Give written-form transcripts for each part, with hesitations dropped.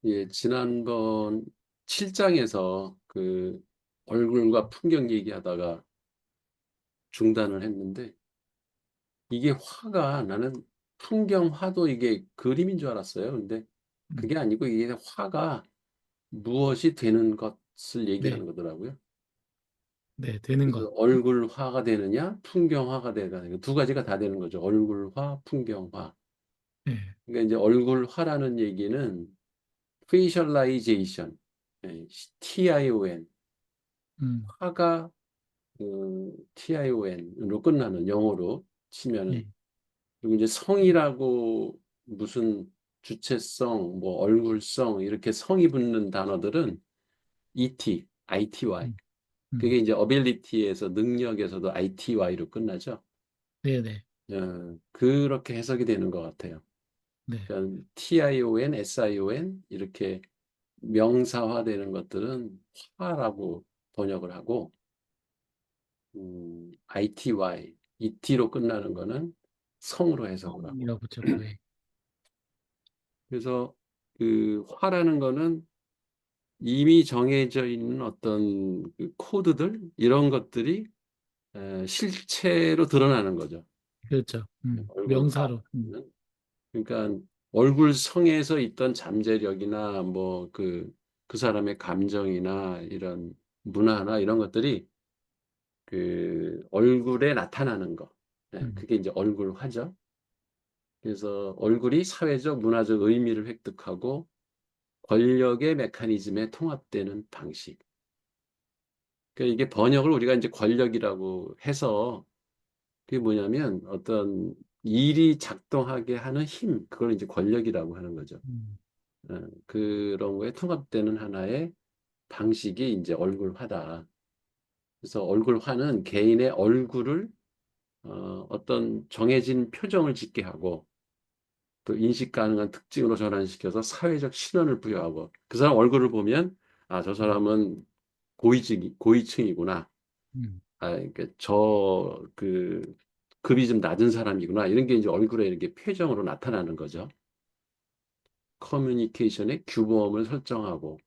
예, 지난번 7장에서 그 얼굴과 풍경 얘기하다가 중단을 했는데 이게 화가 나는 풍경화도 이게 그림인 줄 알았어요. 근데 음, 그게 아니고 이게 화가 무엇이 되는 것을 네, 얘기하는 거더라고요. 네, 되는 그래서 것. 얼굴화가 되느냐, 풍경화가 되느냐 두 가지가 다 되는 거죠. 얼굴화, 풍경화. 네, 그러니까 이제 얼굴화라는 얘기는 facialization, TION, 음, 화가 TION으로 끝나는 영어로 치면은 네, 그리고 이제 성이라고 무슨 주체성, 뭐 얼굴성 이렇게 성이 붙는 단어들은 ET, ITY. 음, 그게 음, 이제 ability에서 능력에서도 ITY로 끝나죠. 네, 네, 그렇게 해석이 되는 것 같아요. 네. 그러니까 TION, SION 이렇게 명사화되는 것들은 화라고 번역을 하고 ITY, ET로 끝나는 거는 성으로 해석을 하고. 이라고 붙였고, 예. 그래서 그 화라는 거는 이미 정해져 있는 어떤 그 코드들 이런 것들이 실체로 드러나는 거죠. 그렇죠. 얼굴 명사로. 화는. 그러니까 얼굴 성에서 있던 잠재력이나 뭐 그 사람의 감정이나 이런 문화나 이런 것들이 그 얼굴에 나타나는 거. 음, 그게 이제 얼굴화죠. 그래서 얼굴이 사회적, 문화적 의미를 획득하고 권력의 메커니즘에 통합되는 방식. 그러니까 이게 번역을 우리가 이제 권력이라고 해서 그게 뭐냐면 어떤 일이 작동하게 하는 힘, 그걸 이제 권력이라고 하는 거죠. 음, 그런 거에 통합되는 하나의 방식이 이제 얼굴화다. 그래서 얼굴화는 개인의 얼굴을 어떤 정해진 표정을 짓게 하고 또 인식 가능한 특징으로 전환시켜서 사회적 신원을 부여하고 그 사람 얼굴을 보면 아, 저 사람은 고위층이구나. 음, 아, 그러니까 급이 좀 낮은 사람이구나. 이런 게 이제 얼굴에 이렇게 표정으로 나타나는 거죠. 커뮤니케이션의 규범을 설정하고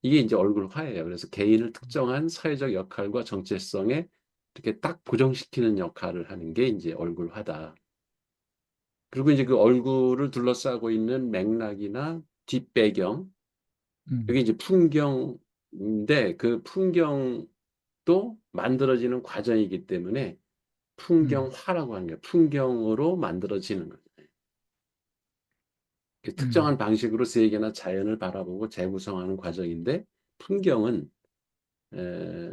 이게 이제 얼굴화예요. 그래서 개인을 특정한 사회적 역할과 정체성에 이렇게 딱 고정시키는 역할을 하는 게 이제 얼굴화다. 그리고 이제 그 얼굴을 둘러싸고 있는 맥락이나 뒷배경, 음, 여기 이제 풍경인데 그 풍경도 만들어지는 과정이기 때문에 음, 풍경화라고 하는 거예요. 풍경으로 만들어지는 거예요. 그 음, 특정한 방식으로 세계나 자연을 바라보고 재구성하는 과정인데 풍경은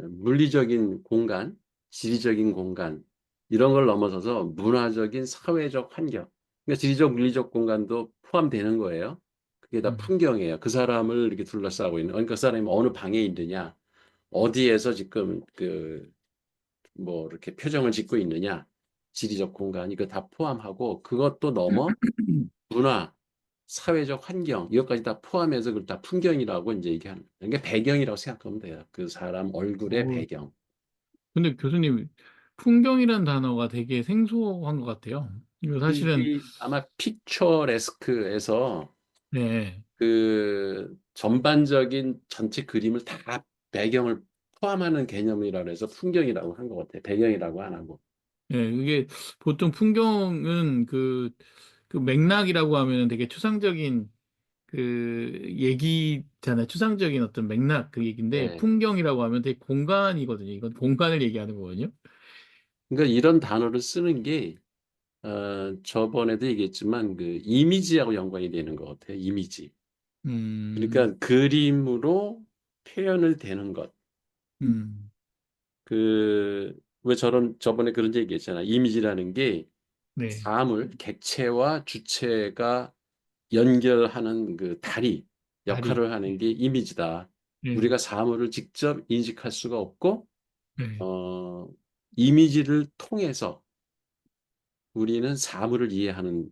물리적인 공간, 지리적인 공간 이런 걸 넘어서서 문화적인 사회적 환경, 그러니까 지리적 물리적 공간도 포함되는 거예요. 그게 다 음, 풍경이에요. 그 사람을 이렇게 둘러싸고 있는, 그러니까 그 사람이 어느 방에 있느냐, 어디에서 지금 뭐 이렇게 표정을 짓고 있느냐, 지리적 공간 이거 다 포함하고 그것도 넘어 문화, 사회적 환경 이것까지 다 포함해서 그걸 다 풍경이라고 이제 얘기하는 거예요. 이게 배경이라고 생각하면 돼요. 그 사람 얼굴의 어, 배경. 근데 교수님, 풍경이란 단어가 되게 생소한 것 같아요. 이거 사실은, 이게 아마 픽처레스크에서 네, 그 전반적인 전체 그림을 다 배경을 포함하는 개념이라 해서 풍경이라고 한 것 같아요. 배경이라고 안 하고. 네, 이게 보통 풍경은 그 맥락이라고 하면은 되게 추상적인 그 얘기잖아요. 추상적인 어떤 맥락 그 얘기인데 예. 풍경이라고 하면 되게 공간이거든요. 이건 공간을 얘기하는 거거든요. 그러니까 이런 단어를 쓰는 게 저번에도 얘기했지만 그 이미지하고 연관이 되는 것 같아요. 이미지. 음, 그러니까 그림으로 표현을 되는 것. 음, 왜 저번에 그런 얘기 했잖아. 이미지라는 게 네, 사물, 객체와 주체가 연결하는 그 다리 다리, 역할을 하는 게 이미지다. 네, 우리가 사물을 직접 인식할 수가 없고, 네, 어, 이미지를 통해서 우리는 사물을 이해하는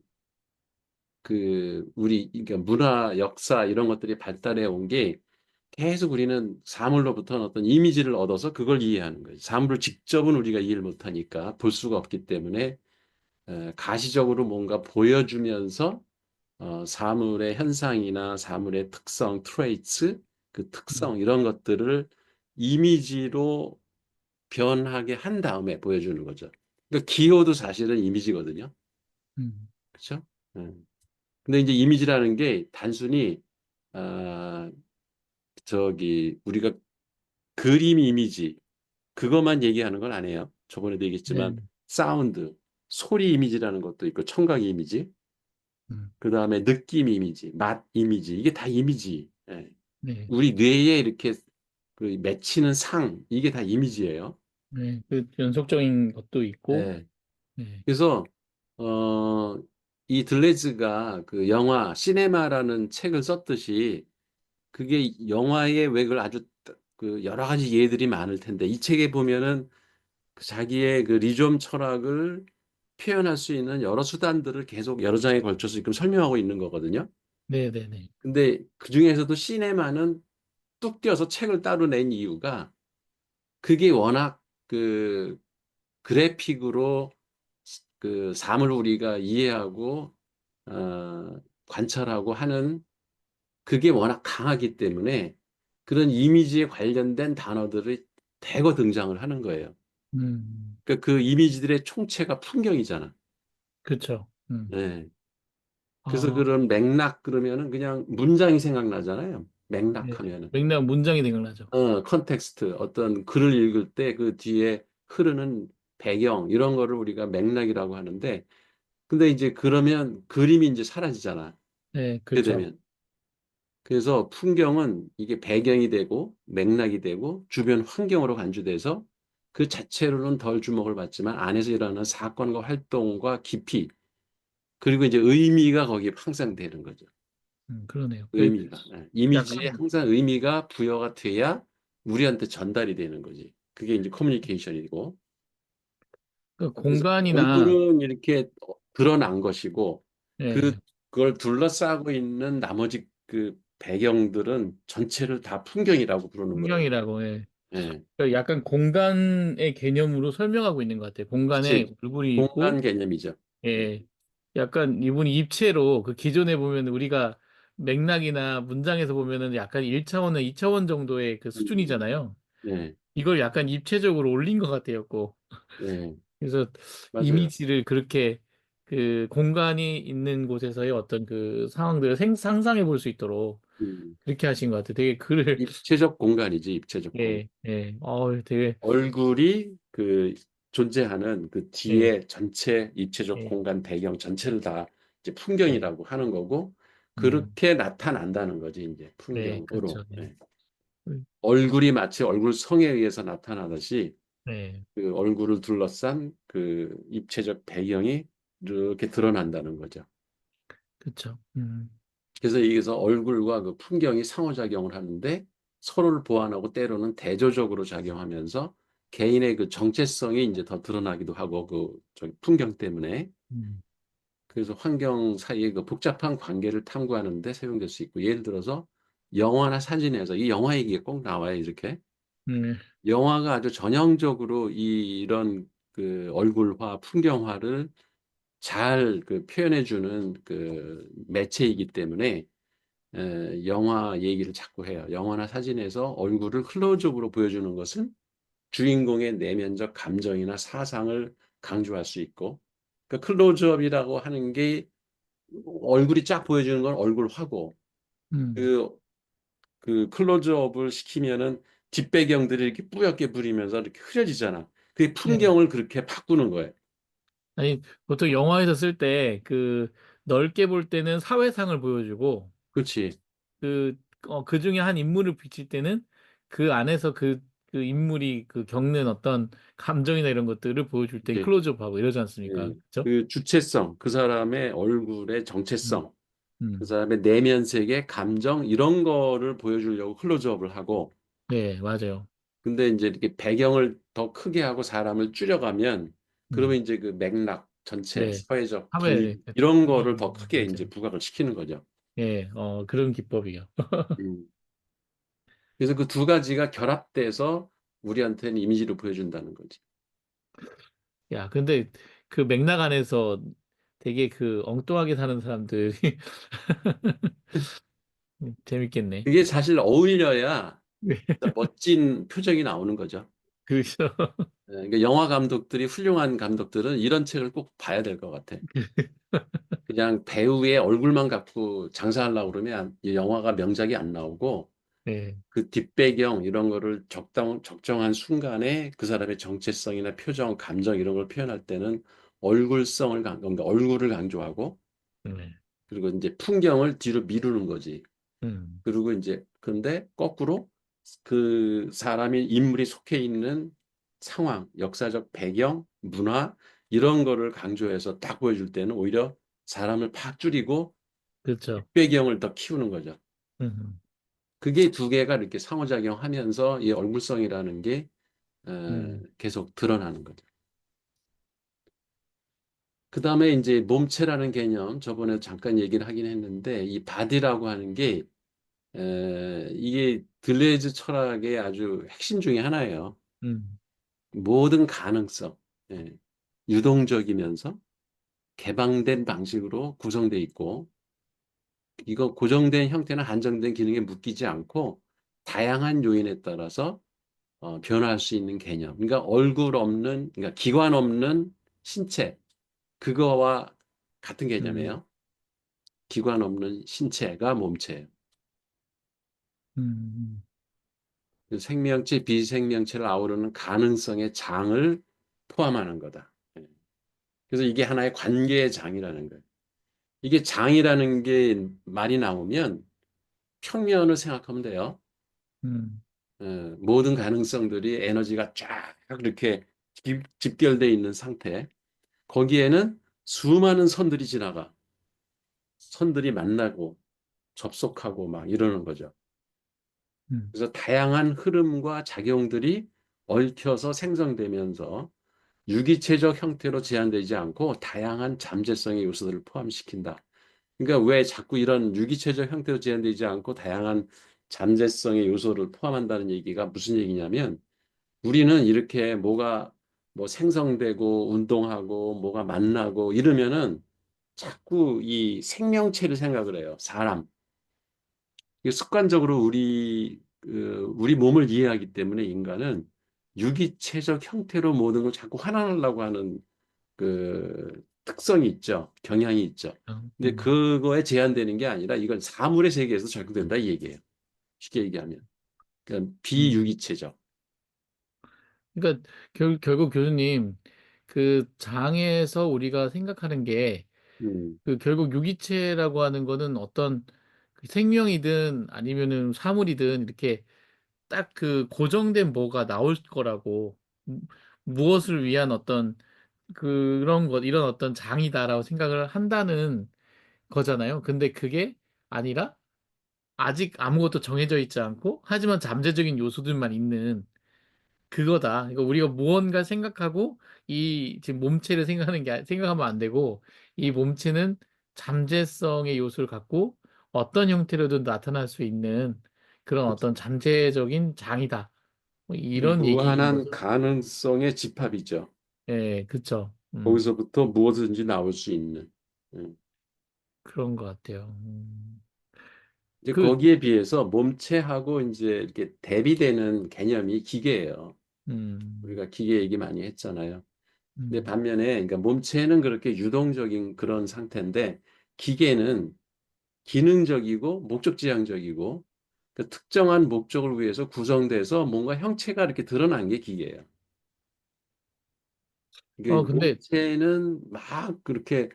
그러니까 문화, 역사 이런 것들이 발달해 온 게 계속 우리는 사물로부터 어떤 이미지를 얻어서 그걸 이해하는 거예요. 사물을 직접은 우리가 이해를 못하니까 볼 수가 없기 때문에 가시적으로 뭔가 보여주면서 사물의 현상이나 사물의 특성, 트레이츠, 그 음, 특성 이런 것들을 이미지로 변하게 한 다음에 보여주는 거죠. 그러니까 기호도 사실은 이미지거든요. 음, 그렇죠? 근데 이제 이미지라는 게 단순히 아, 우리가 그림 이미지 그것만 얘기하는 건 아니에요. 저번에도 네, 얘기했지만 사운드, 소리 이미지라는 것도 있고 청각 이미지, 음, 그다음에 느낌 이미지, 맛 이미지 이게 다 이미지. 예. 네, 우리 뇌에 이렇게 그 맺히는 상 이게 다 이미지예요. 네. 그 연속적인 것도 있고, 예. 네, 그래서 어, 이 들레즈가 그 영화 시네마라는 책을 썼듯이 그게 영화의 왜 그걸 아주 그 여러 가지 예들이 많을 텐데 이 책에 보면은 그 자기의 그 리좀 철학을 표현할 수 있는 여러 수단들을 계속 여러 장에 걸쳐서 지금 설명하고 있는 거거든요. 네, 네, 네, 근데 그중에서도 시네마는 뚝 떼어서 책을 따로 낸 이유가 그게 워낙 그 그래픽으로 그 삶을 우리가 이해하고 관찰하고 하는 그게 워낙 강하기 때문에 그런 이미지에 관련된 단어들이 대거 등장을 하는 거예요. 그러니까 그 이미지들의 총체가 풍경이잖아. 그렇죠. 네. 그래서 아, 그런 맥락 그러면은 그냥 문장이 생각나잖아요. 네. 맥락하면은. 맥락 문장이 생각나죠. 컨텍스트, 어떤 글을 읽을 때 그 뒤에 흐르는 배경, 이런 거를 우리가 맥락이라고 하는데, 근데 이제 그러면 그림이 이제 사라지잖아. 네, 그렇게 그렇죠. 되면. 그래서 풍경은 이게 배경이 되고, 맥락이 되고, 주변 환경으로 간주돼서 그 자체로는 덜 주목을 받지만 안에서 일어나는 사건과 활동과 깊이, 그리고 이제 의미가 거기에 항상 되는 거죠. 그러네요. 그 의미가. 예. 이미지에 약간 항상 의미가 부여가 돼야 우리한테 전달이 되는 거지. 그게 이제 커뮤니케이션이고. 그 그래서 공간이나 얼굴은 이렇게 드러난 것이고, 그, 예, 그걸 둘러싸고 있는 나머지 그 배경들은 전체를 다 풍경이라고 부르는 거예요. 풍경이라고 예. 예. 그 약간 공간의 개념으로 설명하고 있는 것 같아요. 공간에 그치. 얼굴이 공간 있고 개념이죠. 예. 예. 약간 이분이 입체로 그 기존에 보면 우리가 맥락이나 문장에서 보면은 약간 1차원이나 2차원 정도의 그 음, 수준이잖아요. 네. 이걸 약간 입체적으로 올린 것 같아요. 꼭. 네. 그래서 맞아요. 이미지를 그렇게 그 공간이 있는 곳에서의 어떤 그 상황들을 상상해 볼 수 있도록 음, 그렇게 하신 것 같아요. 되게 글을 입체적 공간이지, 입체적 공간. 예, 예. 되게 얼굴이 그 존재하는 그 예, 뒤에 전체 입체적 예, 공간 배경 전체를 다 이제 예. 풍경이라고 하는 거고 그렇게 나타난다는 거지 이제 네, 풍경으로. 그렇죠. 네. 예. 음, 얼굴이 마치 얼굴 성에 의해서 나타나듯이 네, 그 얼굴을 둘러싼 그 입체적 배경이 이렇게 드러난다는 거죠. 그렇죠. 그래서 여기서 얼굴과 그 풍경이 상호작용을 하는데 서로를 보완하고 때로는 대조적으로 작용하면서 개인의 그 정체성이 이제 더 드러나기도 하고 그 저기 풍경 때문에 음, 그래서 환경 사이의 그 복잡한 관계를 탐구하는 데 사용될 수 있고 예를 들어서 영화나 사진에서 이 영화 얘기가 꼭 나와요 이렇게 네, 영화가 아주 전형적으로 이런 그 얼굴화 풍경화를 잘 그 표현해주는 그 매체이기 때문에 영화 얘기를 자꾸 해요. 영화나 사진에서 얼굴을 클로즈업으로 보여주는 것은 주인공의 내면적 감정이나 사상을 강조할 수 있고, 그 클로즈업이라고 하는 게 얼굴이 쫙 보여주는 건 얼굴화고, 음, 그, 그 클로즈업을 시키면은 뒷배경들이 이렇게 뿌옇게 부리면서 이렇게 흐려지잖아. 그 네. 풍경을 그렇게 바꾸는 거예요. 아니, 보통 영화에서 쓸 때 그 넓게 볼 때는 사회상을 보여주고 그렇지. 그 중에 한 인물을 비칠 때는 그 안에서 그 인물이 그 겪는 어떤 감정이나 이런 것들을 보여줄 때 그렇지. 클로즈업하고 이러지 않습니까? 예. 그렇죠? 그 주체성, 그 사람의 얼굴의 음, 정체성, 그 음. 사람의 내면 세계, 감정 이런 거를 보여주려고 클로즈업을 하고 네, 맞아요. 근데 이제 이렇게 배경을 더 크게 하고 사람을 줄여가면 그러면 음, 이제 그 맥락 전체 네. 사회적 분위기 사회, 이런 거를 분위기, 더 크게 이제 맞아요. 부각을 시키는 거죠. 예, 그런 기법이요. 음. 그래서 그 두 가지가 결합돼서 우리한테는 이미지로 보여준다는 거지. 야, 근데 그 맥락 안에서 되게 그 엉뚱하게 사는 사람들이 재밌겠네. 그게 사실 어울려야 네. 멋진 표정이 나오는 거죠. 그렇죠. 그러니까 영화 감독들이 훌륭한 감독들은 이런 책을 꼭 봐야 될 것 같아. 그냥 배우의 얼굴만 갖고 장사하려고 그러면 이 영화가 명작이 안 나오고 네. 그 뒷배경 이런 거를 적정한 순간에 그 사람의 정체성이나 표정, 감정 이런 걸 표현할 때는 그러니까 얼굴을 강조하고 네. 그리고 이제 풍경을 뒤로 미루는 거지. 음. 그리고 이제 근데 거꾸로 그 사람이 인물이 속해 있는 상황, 역사적 배경, 문화 이런 거를 강조해서 딱 보여줄 때는 오히려 사람을 팍 줄이고 그렇죠. 뒷배경을 더 키우는 거죠. 음. 그게 두 개가 이렇게 상호작용하면서 이 얼굴성이라는 게 음. 계속 드러나는 거죠. 그 다음에 이제 몸체라는 개념, 저번에 잠깐 얘기를 하긴 했는데, 이 바디라고 하는 게, 이게 들레즈 철학의 아주 핵심 중에 하나예요. 음. 모든 가능성, 예, 유동적이면서 개방된 방식으로 구성되어 있고, 이거 고정된 형태나 한정된 기능에 묶이지 않고, 다양한 요인에 따라서 변화할 수 있는 개념. 그러니까 얼굴 없는, 그러니까 기관 없는 신체, 그거와 같은 음. 개념이에요. 기관 없는 신체가 몸체예요. 음. 그 생명체, 비생명체를 아우르는 가능성의 장을 포함하는 거다. 예. 그래서 이게 하나의 관계의 장이라는 거예요. 이게 장이라는 게 말이 나오면 평면을 생각하면 돼요. 음. 모든 가능성들이 에너지가 쫙 이렇게 집결되어 있는 상태. 거기에는 수많은 선들이 지나가. 선들이 만나고 접속하고 막 이러는 거죠. 음. 그래서 다양한 흐름과 작용들이 얽혀서 생성되면서 유기체적 형태로 제한되지 않고 다양한 잠재성의 요소들을 포함시킨다. 그러니까 왜 자꾸 이런 유기체적 형태로 제한되지 않고 다양한 잠재성의 요소를 포함한다는 얘기가 무슨 얘기냐면 우리는 이렇게 뭐가 뭐 생성되고 운동하고 뭐가 만나고 이러면은 자꾸 이 생명체를 생각을 해요. 사람. 이게 습관적으로 우리 몸을 이해하기 때문에 인간은 유기체적 형태로 모든 걸 자꾸 환원하려고 하는 그 특성이 있죠. 경향이 있죠. 근데 음. 그거에 제한되는 게 아니라 이건 사물의 세계에서 적용된다 이 얘기예요. 쉽게 얘기하면. 그러니까 음. 비유기체적. 그러니까 결국 교수님 그 장에서 우리가 생각하는 게 음, 그 결국 유기체라고 하는 거는 어떤 그 생명이든 아니면은 사물이든 이렇게 딱 그 고정된 뭐가 나올 거라고 무엇을 위한 어떤 그런 것 이런 어떤 장이다라고 생각을 한다는 거잖아요. 근데 그게 아니라 아직 아무것도 정해져 있지 않고 하지만 잠재적인 요소들만 있는 그거다. 그러니까 우리가 무언가 생각하고 이 지금 몸체를 생각하면 안 되고 이 몸체는 잠재성의 요소를 갖고 어떤 형태로든 나타날 수 있는 그런 어떤 잠재적인 장이다. 뭐 이런 얘기인 무한한 거죠. 가능성의 집합이죠. 예, 그쵸. 거기서부터 무엇이든지 나올 수 있는. 음. 그런 것 같아요. 이제 그, 거기에 비해서 몸체하고 이제 이렇게 대비되는 개념이 기계예요. 음, 우리가 기계 얘기 많이 했잖아요. 근데 음. 반면에 그러니까 몸체는 그렇게 유동적인 그런 상태인데 기계는 기능적이고 목적지향적이고 그 특정한 목적을 위해서 구성돼서 뭔가 형체가 이렇게 드러난 게 기계예요. 이게 근데, 몸체는 막 그렇게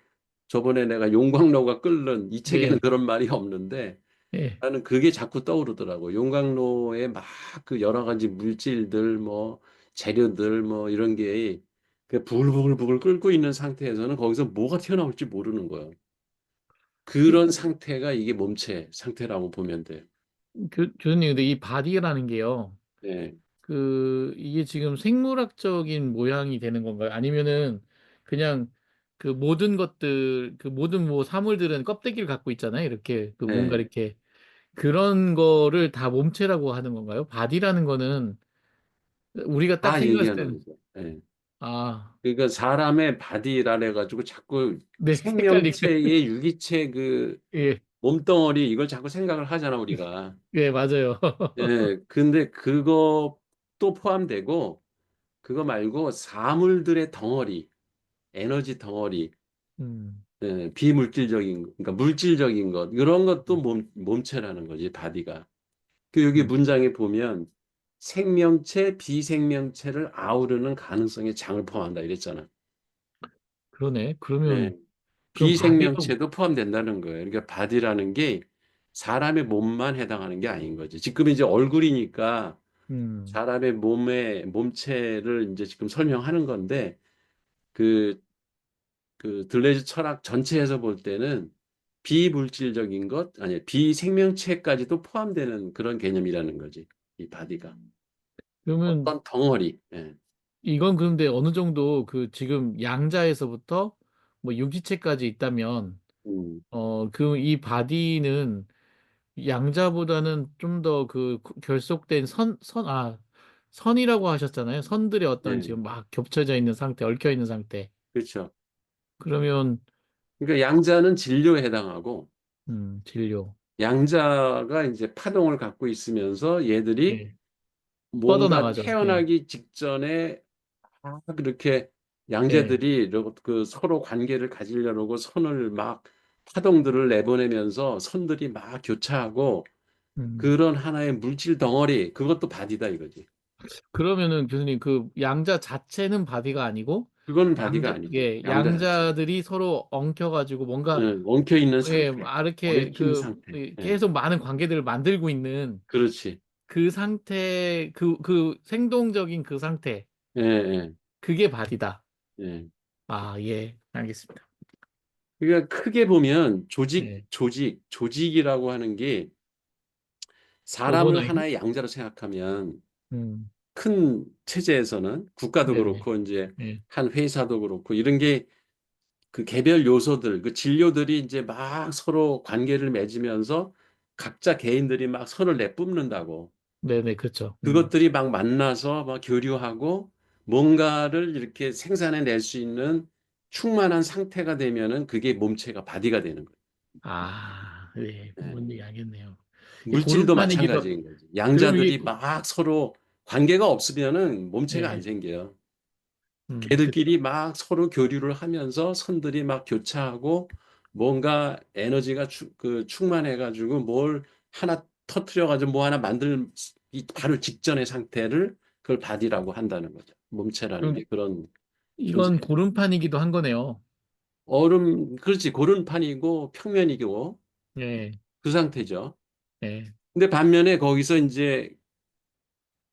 저번에 내가 용광로가 끓는 이 책에는 예, 그런 말이 없는데 예. 나는 그게 자꾸 떠오르더라고. 용광로에 막 그 여러 가지 물질들 뭐 재료들 뭐 이런 게 그 부글부글부글 끓고 있는 상태에서는 거기서 뭐가 튀어나올지 모르는 거예요. 이- 그런 상태가 이게 몸체 상태라고 보면 돼요. 교수님, 근데 이 바디라는 게요. 네. 이게 지금 생물학적인 모양이 되는 건가요? 아니면은 그냥 그 모든 것들, 그 모든 뭐 사물들은 껍데기를 갖고 있잖아요. 이렇게 그 뭔가 네. 이렇게 그런 거를 다 몸체라고 하는 건가요? 바디라는 거는 우리가 딱 다 생각했을 얘기하는 때는 거죠. 네. 아, 그러니까 사람의 바디라 해가지고 자꾸 네, 헷갈리게. 생명체의 유기체 그 예, 몸덩어리 이걸 자꾸 생각을 하잖아, 우리가. 예, 맞아요. 예, 근데 그것도 포함되고, 그거 말고 사물들의 덩어리, 에너지 덩어리, 음, 예, 비물질적인, 그러니까 물질적인 것, 이런 것도 몸체라는 거지, 바디가. 그 여기 음, 문장에 보면 생명체, 비생명체를 아우르는 가능성의 장을 포함한다 이랬잖아. 그러네. 예. 그럼 바디가, 비생명체도 포함된다는 거예요. 그러니까 바디라는 게 사람의 몸만 해당하는 게 아닌 거지. 지금 이제 얼굴이니까 음, 사람의 몸의 몸체를 이제 지금 설명하는 건데 그, 그 들레즈 철학 전체에서 볼 때는 비물질적인 것, 아니 비생명체까지도 포함되는 그런 개념이라는 거지. 이 바디가. 그러면 어떤 덩어리. 예. 이건 그런데 어느 정도 그 지금 양자에서부터 뭐 유기체까지 있다면, 음, 그 이 바디는 양자보다는 좀 더 그 결속된 선이라고 하셨잖아요. 선들의 어떤 예. 지금 막 겹쳐져 있는 상태, 얽혀 있는 상태. 그렇죠. 그러면, 그러니까 양자는 진료에 해당하고 진료. 양자가 이제 파동을 갖고 있으면서 얘들이 예, 뭔가 뻗어나가죠. 예, 태어나기 직전에 그렇게 예, 양자들이 그 서로 관계를 가지려고 손을 막 파동들을 내보내면서 선들이 막 교차하고 음. 그런 하나의 물질 덩어리 그것도 바디다 이거지. 그러면은 교수님 그 양자 자체는 바디가 아니고 그거는 바디가 아니지. 양자 자체. 양자들이 서로 엉켜가지고 뭔가, 응, 엉켜 있는 예, 상태, 이렇게 얽힌 상태. 예, 계속 많은 관계들을 만들고 있는 그렇지. 그 상태, 그 생동적인 그 상태, 예, 예, 그게 바디다. 예. 아, 예, 알겠습니다. 그러니까 크게 보면 예, 조직이라고 하는 게 사람을 오버너인? 하나의 양자로 생각하면 음, 큰 체제에서는 국가도 네네. 그렇고 이제 예, 한 회사도 그렇고 이런 게 그 개별 요소들, 그 진료들이 이제 막 서로 관계를 맺으면서 각자 개인들이 막 선을 내뿜는다고. 네네, 그렇죠. 그것들이 막 만나서 막 교류하고 뭔가를 이렇게 생산해낼 수 있는 충만한 상태가 되면은 그게 몸체가 바디가 되는 거예요. 아, 예, 예. 뭔지 알겠네요. 이 물질도 고름판이기도, 마찬가지인 거지. 그럼 이게, 양자들이 막 서로 관계가 없으면은 몸체가 안 예, 생겨요. 그렇죠. 걔들끼리 막 서로 교류를 하면서 선들이 막 교차하고 뭔가 에너지가 충만해가지고 뭘 하나 터트려가지고 뭐 하나 만들 이 바로 직전의 상태를 그걸 바디라고 한다는 거죠. 몸체라는 그럼 게 그런 이건 존재예요. 고름판이기도 한 거네요. 그렇지. 고른판이고 평면이고 예, 그 상태죠. 예, 근데 반면에 거기서 이제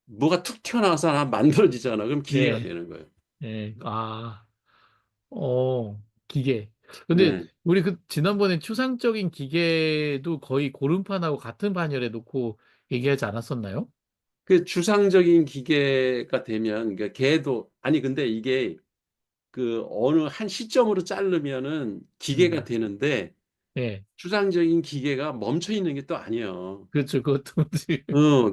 뭐가 툭 튀어나와서 하나 만들어지잖아. 그럼 기계가 예, 되는 거예요. 예, 기계. 근데 네. 우리 그 지난번에 추상적인 기계도 거의 고름판하고 같은 반열에 놓고 얘기하지 않았었나요? 그 추상적인 기계가 되면, 그러니까 걔도, 아니, 근데 이게 그 어느 한 시점으로 자르면은 기계가 음, 되는데, 예, 추상적인 기계가 멈춰 있는 게 또 아니에요. 그렇죠. 그것도,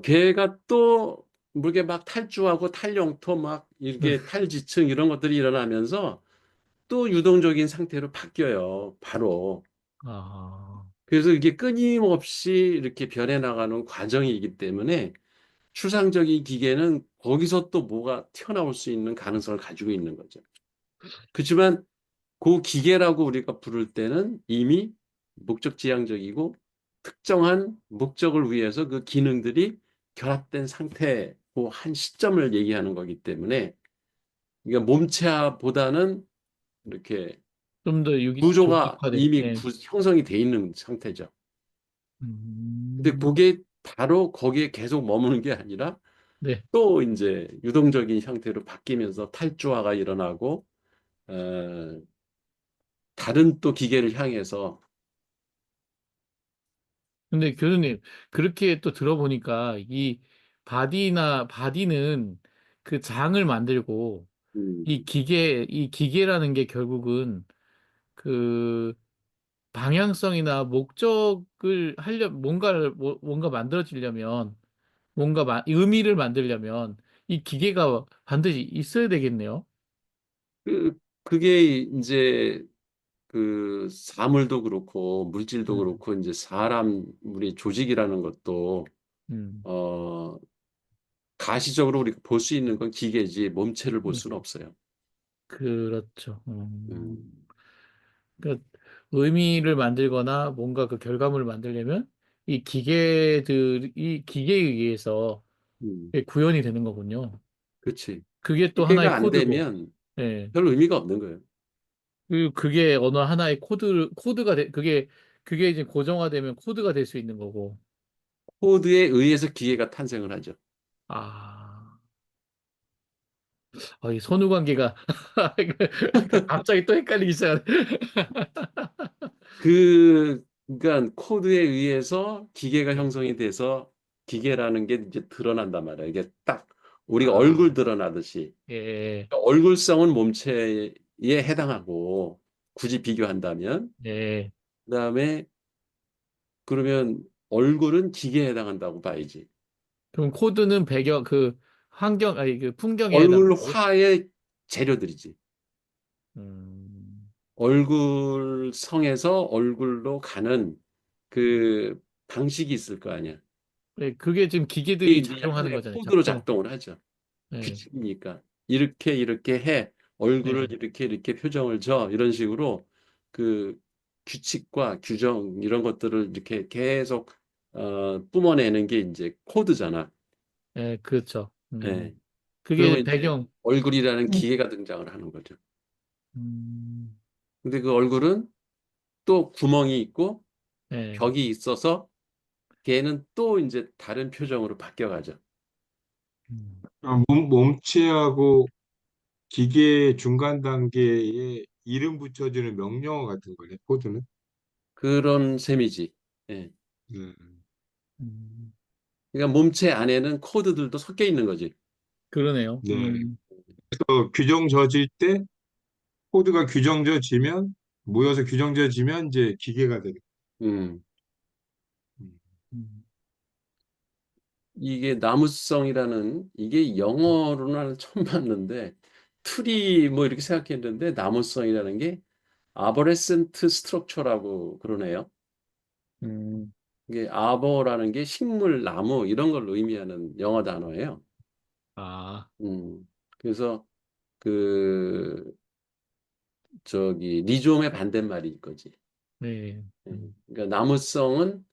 걔가 또, 뭐 이렇게 막 탈주하고 탈영토 막 이렇게 탈지층 이런 것들이 일어나면서 또 유동적인 상태로 바뀌어요. 바로. 아, 그래서 이게 끊임없이 이렇게 변해 나가는 과정이기 때문에 추상적인 기계는 거기서 또 뭐가 튀어나올 수 있는 가능성을 가지고 있는 거죠. 그렇지만 그 기계라고 우리가 부를 때는 이미 목적지향적이고 특정한 목적을 위해서 그 기능들이 결합된 상태고 한 시점을 얘기하는 거기 때문에 그러니까 몸체보다는 이렇게 좀 더 구조가 조직화된, 이미 예. 형성이 돼 있는 상태죠. 근데 음, 그게 바로 거기에 계속 머무는 게 아니라 네. 또 이제 유동적인 형태로 바뀌면서 탈주화가 일어나고 어, 다른 또 기계를 향해서 근데 교수님, 그렇게 또 들어보니까 이 바디는 그 장을 만들고 음, 이 기계라는 게 결국은 그 방향성이나 목적을 뭔가 만들어지려면 의미를 만들려면 이 기계가 반드시 있어야 되겠네요. 그게 이제 그 사물도 그렇고 물질도 음, 그렇고 이제 사람 우리 조직이라는 것도 음, 어 가시적으로 우리가 볼 수 있는 건 기계지 몸체를 볼 음, 수는 없어요. 그렇죠. 음, 그러니까 의미를 만들거나 뭔가 그 결과물을 만들려면 이 기계에 의해서 음, 이게 구현이 되는 거군요. 그렇지. 그게 또 하나의 기계가 안 코드고, 되면 예. 별 의미가 없는 거예요. 그리고 그게 어느 하나의 코드가 그게 이제 고정화되면 코드가 될 수 있는 거고. 코드에 의해서 기계가 탄생을 하죠. 아, 이 선후 관계가 갑자기 또 헷갈리기 시작하네. 그러니까 코드에 의해서 기계가 형성이 돼서 기계라는 게 이제 드러난단 말이에요. 이게 딱 우리가 얼굴 아, 드러나듯이 예, 얼굴성은 몸체에 해당하고 굳이 비교한다면 예. 그다음에 그러면 얼굴은 기계에 해당한다고 봐야지. 그럼 코드는 아니 그 풍경에 해당하고. 얼굴화의 재료들이지. 음, 얼굴성에서 얼굴로 가는 음. 그 방식이 있을 거 아니야. 예, 그게 지금 기계들이 이게 이제 작용하는 하나의 거잖아요. 코드로 작동. 작동을 하죠. 예, 규칙이니까. 이렇게 이렇게 해. 얼굴을 예, 이렇게 이렇게 표정을 줘. 이런 식으로 그 규칙과 규정 이런 것들을 이렇게 계속 뿜어내는 게 이제 코드잖아. 예, 그렇죠. 예. 그게 그러면 이제 배경. 얼굴이라는 음, 기계가 등장을 하는 거죠. 음, 근데 그 얼굴은 또 구멍이 있고 예, 벽이 있어서 걔는 또 이제 다른 표정으로 바뀌어가죠. 음. 몸체하고 기계 중간 단계에 이름 붙여주는 명령어 같은 거네, 코드는. 그런 셈이지. 예. 음. 음. 그러니까 몸체 안에는 코드들도 섞여 있는 거지. 그러네요. 네. 규정져질 때 코드가 규정져지면 모여서 규정져지면 이제 기계가 되겠다. 음. 음. 음. 이게 나무성이라는 이게 영어로는 나는 처음 봤는데 트리 뭐 이렇게 생각했는데 나무성이라는 게 아버레센트 스트럭처라고 그러네요. 음. 이게 아버라는 게 식물, 나무 이런 걸 의미하는 영어 단어예요. 아, 음. 그래서 그 저기 리조움의 반대말이 이거지. 네. 그러니까 나무성은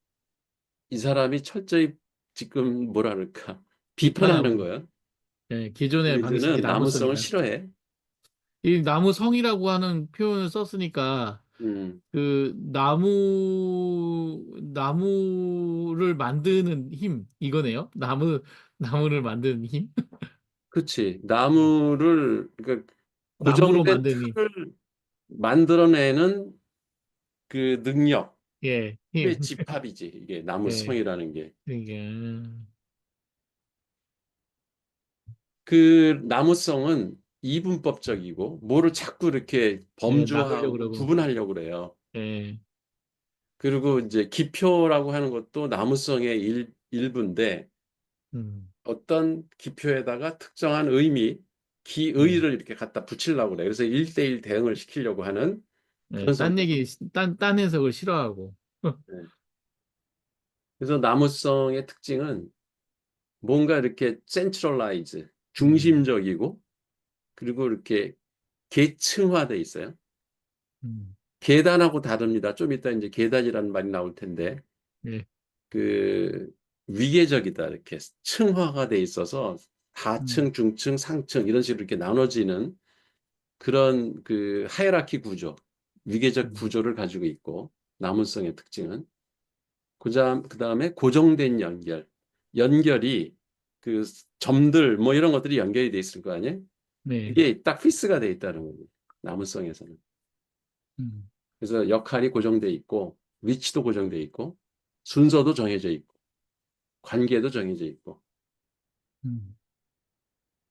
이 사람이 철저히 지금 뭐라 그럴까 비판하는 비판하고, 거야. 기존의 방식이 너희들은 나무성을 나무성이다. 싫어해. 이 나무성이라고 하는 표현을 썼으니까 음, 그 나무를 만드는 힘 이거네요. 나무를 만드는 힘. 그치. 네. 나무를 그러니까 나무로 고정된 만드는 힘. 틀을 만들어내는 그 능력의 예, 힘. 집합이지. 이게 예, 나무성이라는 게. 이게 그 나무성은 이분법적이고 뭐를 자꾸 이렇게 막으려고 범주화하고 그러고. 구분하려고 그래요. 예, 그리고 이제 기표라고 하는 것도 나무성의 일부인데 음, 어떤 기표에다가 특정한 의미, 예, 기의를 이렇게 갖다 붙이려고 그래. 그래서 1대1 대응을 시키려고 하는 예. 그런 성격. 딴 해석을 싫어하고. 네. 그래서 나무성의 특징은 뭔가 이렇게 센트럴라이즈, 음, 중심적이고 그리고 이렇게 계층화돼 있어요. 음, 계단하고 다릅니다. 좀 이따 이제 계단이라는 말이 나올 텐데 예, 그 위계적이다 이렇게 층화가 돼 있어서 음, 하층, 중층, 상층 이런 식으로 이렇게 나눠지는 그런 그 하이라키 구조, 위계적 음, 구조를 가지고 있고 나무성의 특징은 그다음에 고정된 연결이 그 점들 뭐 이런 것들이 연결이 돼 있을 거 아니에요? 네, 그게 딱 피스가 돼 있다는 거예요. 나무성에서는. 음, 그래서 역할이 고정돼 있고 위치도 고정돼 있고 순서도 정해져 있고 관계도 정해져 있고 음,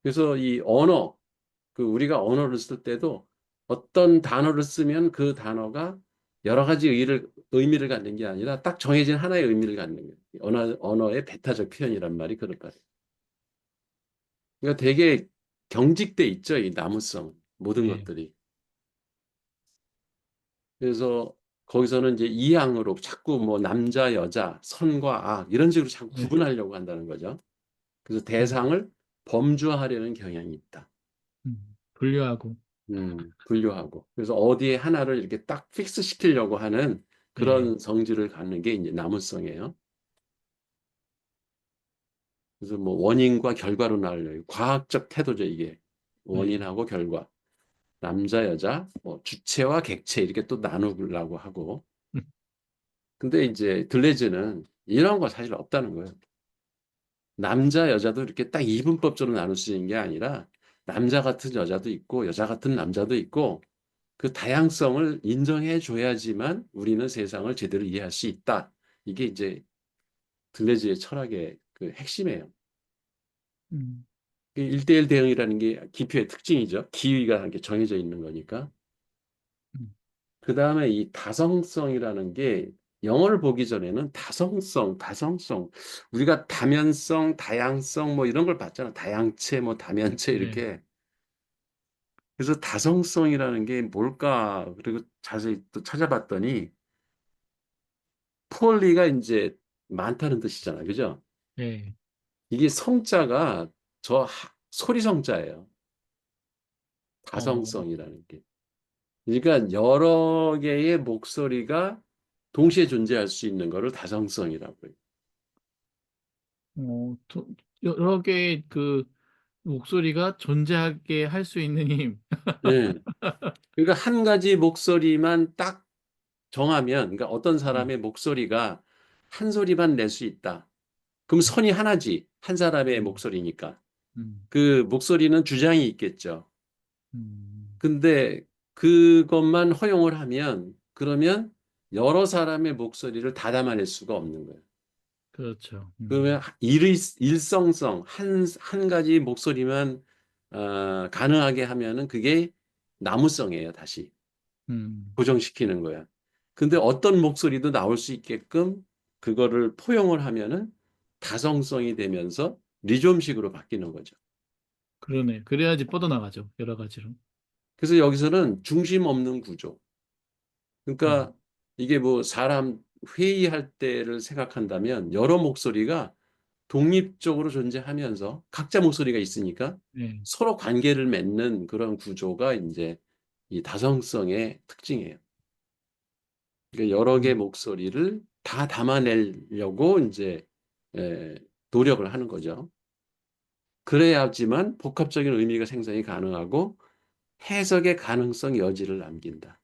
그래서 이 언어 그 우리가 언어를 쓸 때도 어떤 단어를 쓰면 그 단어가 여러 가지 의미를 갖는 게 아니라 딱 정해진 하나의 의미를 갖는 거예요. 언어의 배타적 표현이란 말이 그럴 거예요. 그러니까 되게 경직돼 있죠, 이 나무성. 모든 네. 것들이. 그래서 거기서는 이제 이항으로 자꾸 뭐 남자, 여자, 선과 악 이런 식으로 자꾸 네. 구분하려고 한다는 거죠. 그래서 음, 대상을 범주화하려는 경향이 있다. 분류하고. 분류하고. 그래서 어디에 하나를 이렇게 딱 픽스 시키려고 하는 네. 그런 성질을 갖는 게 이제 나무성이에요. 그래서 뭐 원인과 결과로 나뉘어요. 과학적 태도죠, 이게. 네. 원인하고 결과. 남자, 여자, 뭐 주체와 객체 이렇게 또 나누려고 하고. 음, 근데 이제 들레즈는 이런 거 사실 없다는 거예요. 남자, 여자도 이렇게 딱 이분법적으로 나눌 수 있는 게 아니라 남자 같은 여자도 있고 여자 같은 남자도 있고 그 다양성을 인정해 줘야지만 우리는 세상을 제대로 이해할 수 있다. 이게 이제 들레즈의 철학의 그 핵심이에요. 음, 1대1 대응이라는 게 기표의 특징이죠. 기위가 이렇게 정해져 있는 거니까. 음. 그 다음에 이 다성성이라는 게 영어를 보기 전에는 다성성, 우리가 다면성, 다양성 뭐 이런 걸 봤잖아. 다양체, 뭐 다면체 네. 이렇게. 그래서 다성성이라는 게 뭘까? 그리고 자세히 또 찾아봤더니 폴리가 이제 많다는 뜻이잖아. 그죠? 네. 이게 성자가 소리 성자예요. 어, 다성성이라는 게. 그러니까 여러 개의 목소리가 동시에 존재할 수 있는 거를 다성성이라고 해요. 또 여러 개의 그 목소리가 존재하게 할 수 있는 힘. 예. 그러니까 한 가지 목소리만 딱 정하면, 그러니까 어떤 네. 사람의 목소리가 한 소리만 낼 수 있다. 그럼 선이 하나지. 한 사람의 음, 목소리니까. 음, 그 목소리는 주장이 있겠죠. 음. 근데 그것만 허용을 하면, 그러면 여러 사람의 목소리를 다 담아낼 수가 없는 거예요. 그렇죠. 그러면 일성성, 한 가지 목소리만 가능하게 하면은 그게 나무성이에요, 다시. 음, 고정시키는 거야. 근데 어떤 목소리도 나올 수 있게끔 그거를 포용을 하면은 다성성이 되면서 리좀식으로 바뀌는 거죠. 그러네. 그래야지 뻗어나가죠. 여러 가지로. 그래서 여기서는 중심 없는 구조. 음, 그러니까 이게 뭐 사람 회의할 때를 생각한다면 여러 목소리가 독립적으로 존재하면서 각자 목소리가 있으니까 네. 서로 관계를 맺는 그런 구조가 이제 이 다성성의 특징이에요. 그러니까 여러 개의 음, 목소리를 다 담아내려고 이제 에, 노력을 하는 거죠. 그래야지만 복합적인 의미가 생성이 가능하고 해석의 가능성 여지를 남긴다.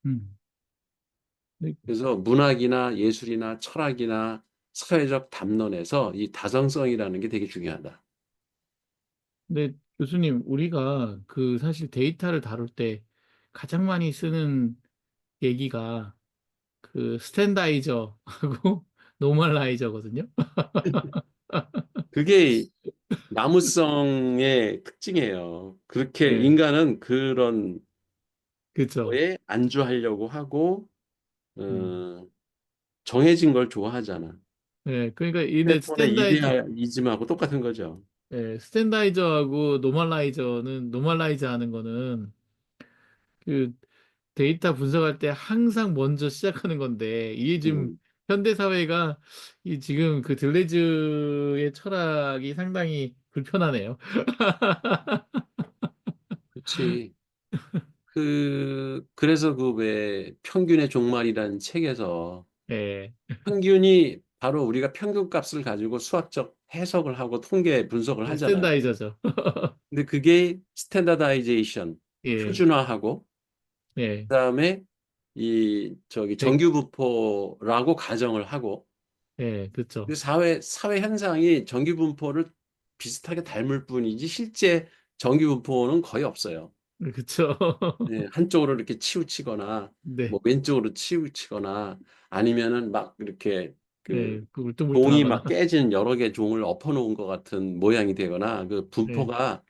음. 네. 그래서 문학이나 예술이나 철학이나 사회적 담론에서 이 다성성이라는 게 되게 중요하다. 근데 교수님, 우리가 그 사실 데이터를 다룰 때 가장 많이 쓰는 얘기가 그 스탠다이저하고 노멀라이저거든요. 그게 나무성의 특징이에요. 그렇게 네, 인간은 그런 그렇죠. 거에 안주하려고 하고 음. 어, 정해진 걸 좋아하잖아. 네, 그러니까 이데 플라톤의 이데아리즘하고 똑같은 거죠. 스탠다이저하고 노멀라이저 하는 거는 그 데이터 분석할 때 항상 먼저 시작하는 건데 이게 지금 음, 현대 사회가 이 지금 그 들레즈의 철학이 상당히 불편하네요. 그렇지. 그래서 그 왜 평균의 종말이라는 책에서 네, 평균이 바로 우리가 평균값을 가지고 수학적 해석을 하고 통계 분석을 하잖아. 스탠다이저죠. 근데 그게 스탠다다이제이션, 예, 표준화하고 예, 그다음에 이 저기 백, 정규분포라고 가정을 하고 예, 그 그렇죠. 사회 현상이 정규분포를 비슷하게 닮을 뿐이지 실제 정규분포는 거의 없어요. 그렇죠. 네, 한쪽으로 이렇게 치우치거나 네, 뭐 왼쪽으로 치우치거나 아니면은 막 이렇게 그 예, 그 종이 울퉁불퉁하거나. 막 깨진 여러 개 종을 엎어놓은 것 같은 모양이 되거나 그 네, 분포가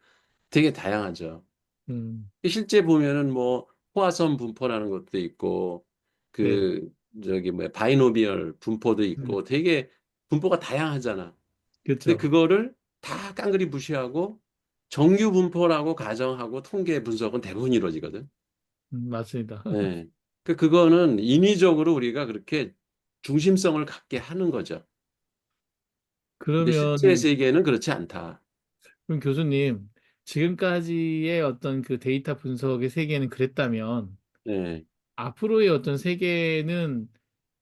되게 다양하죠. 음, 실제 보면은 뭐 포화선 분포라는 것도 있고 네, 그 저기 뭐야 바이노미얼 분포도 음, 있고 되게 분포가 다양하잖아. 근데 그렇죠. 그거를 다 깡그리 무시하고 정규 분포라고 가정하고 통계 분석은 대부분 이루어지거든. 맞습니다. 네. 그거는 인위적으로 우리가 그렇게 중심성을 갖게 하는 거죠. 근데 실제 그러면, 세계는 그렇지 않다. 그럼 교수님, 지금까지의 어떤 그 데이터 분석의 세계는 그랬다면, 네. 앞으로의 어떤 세계는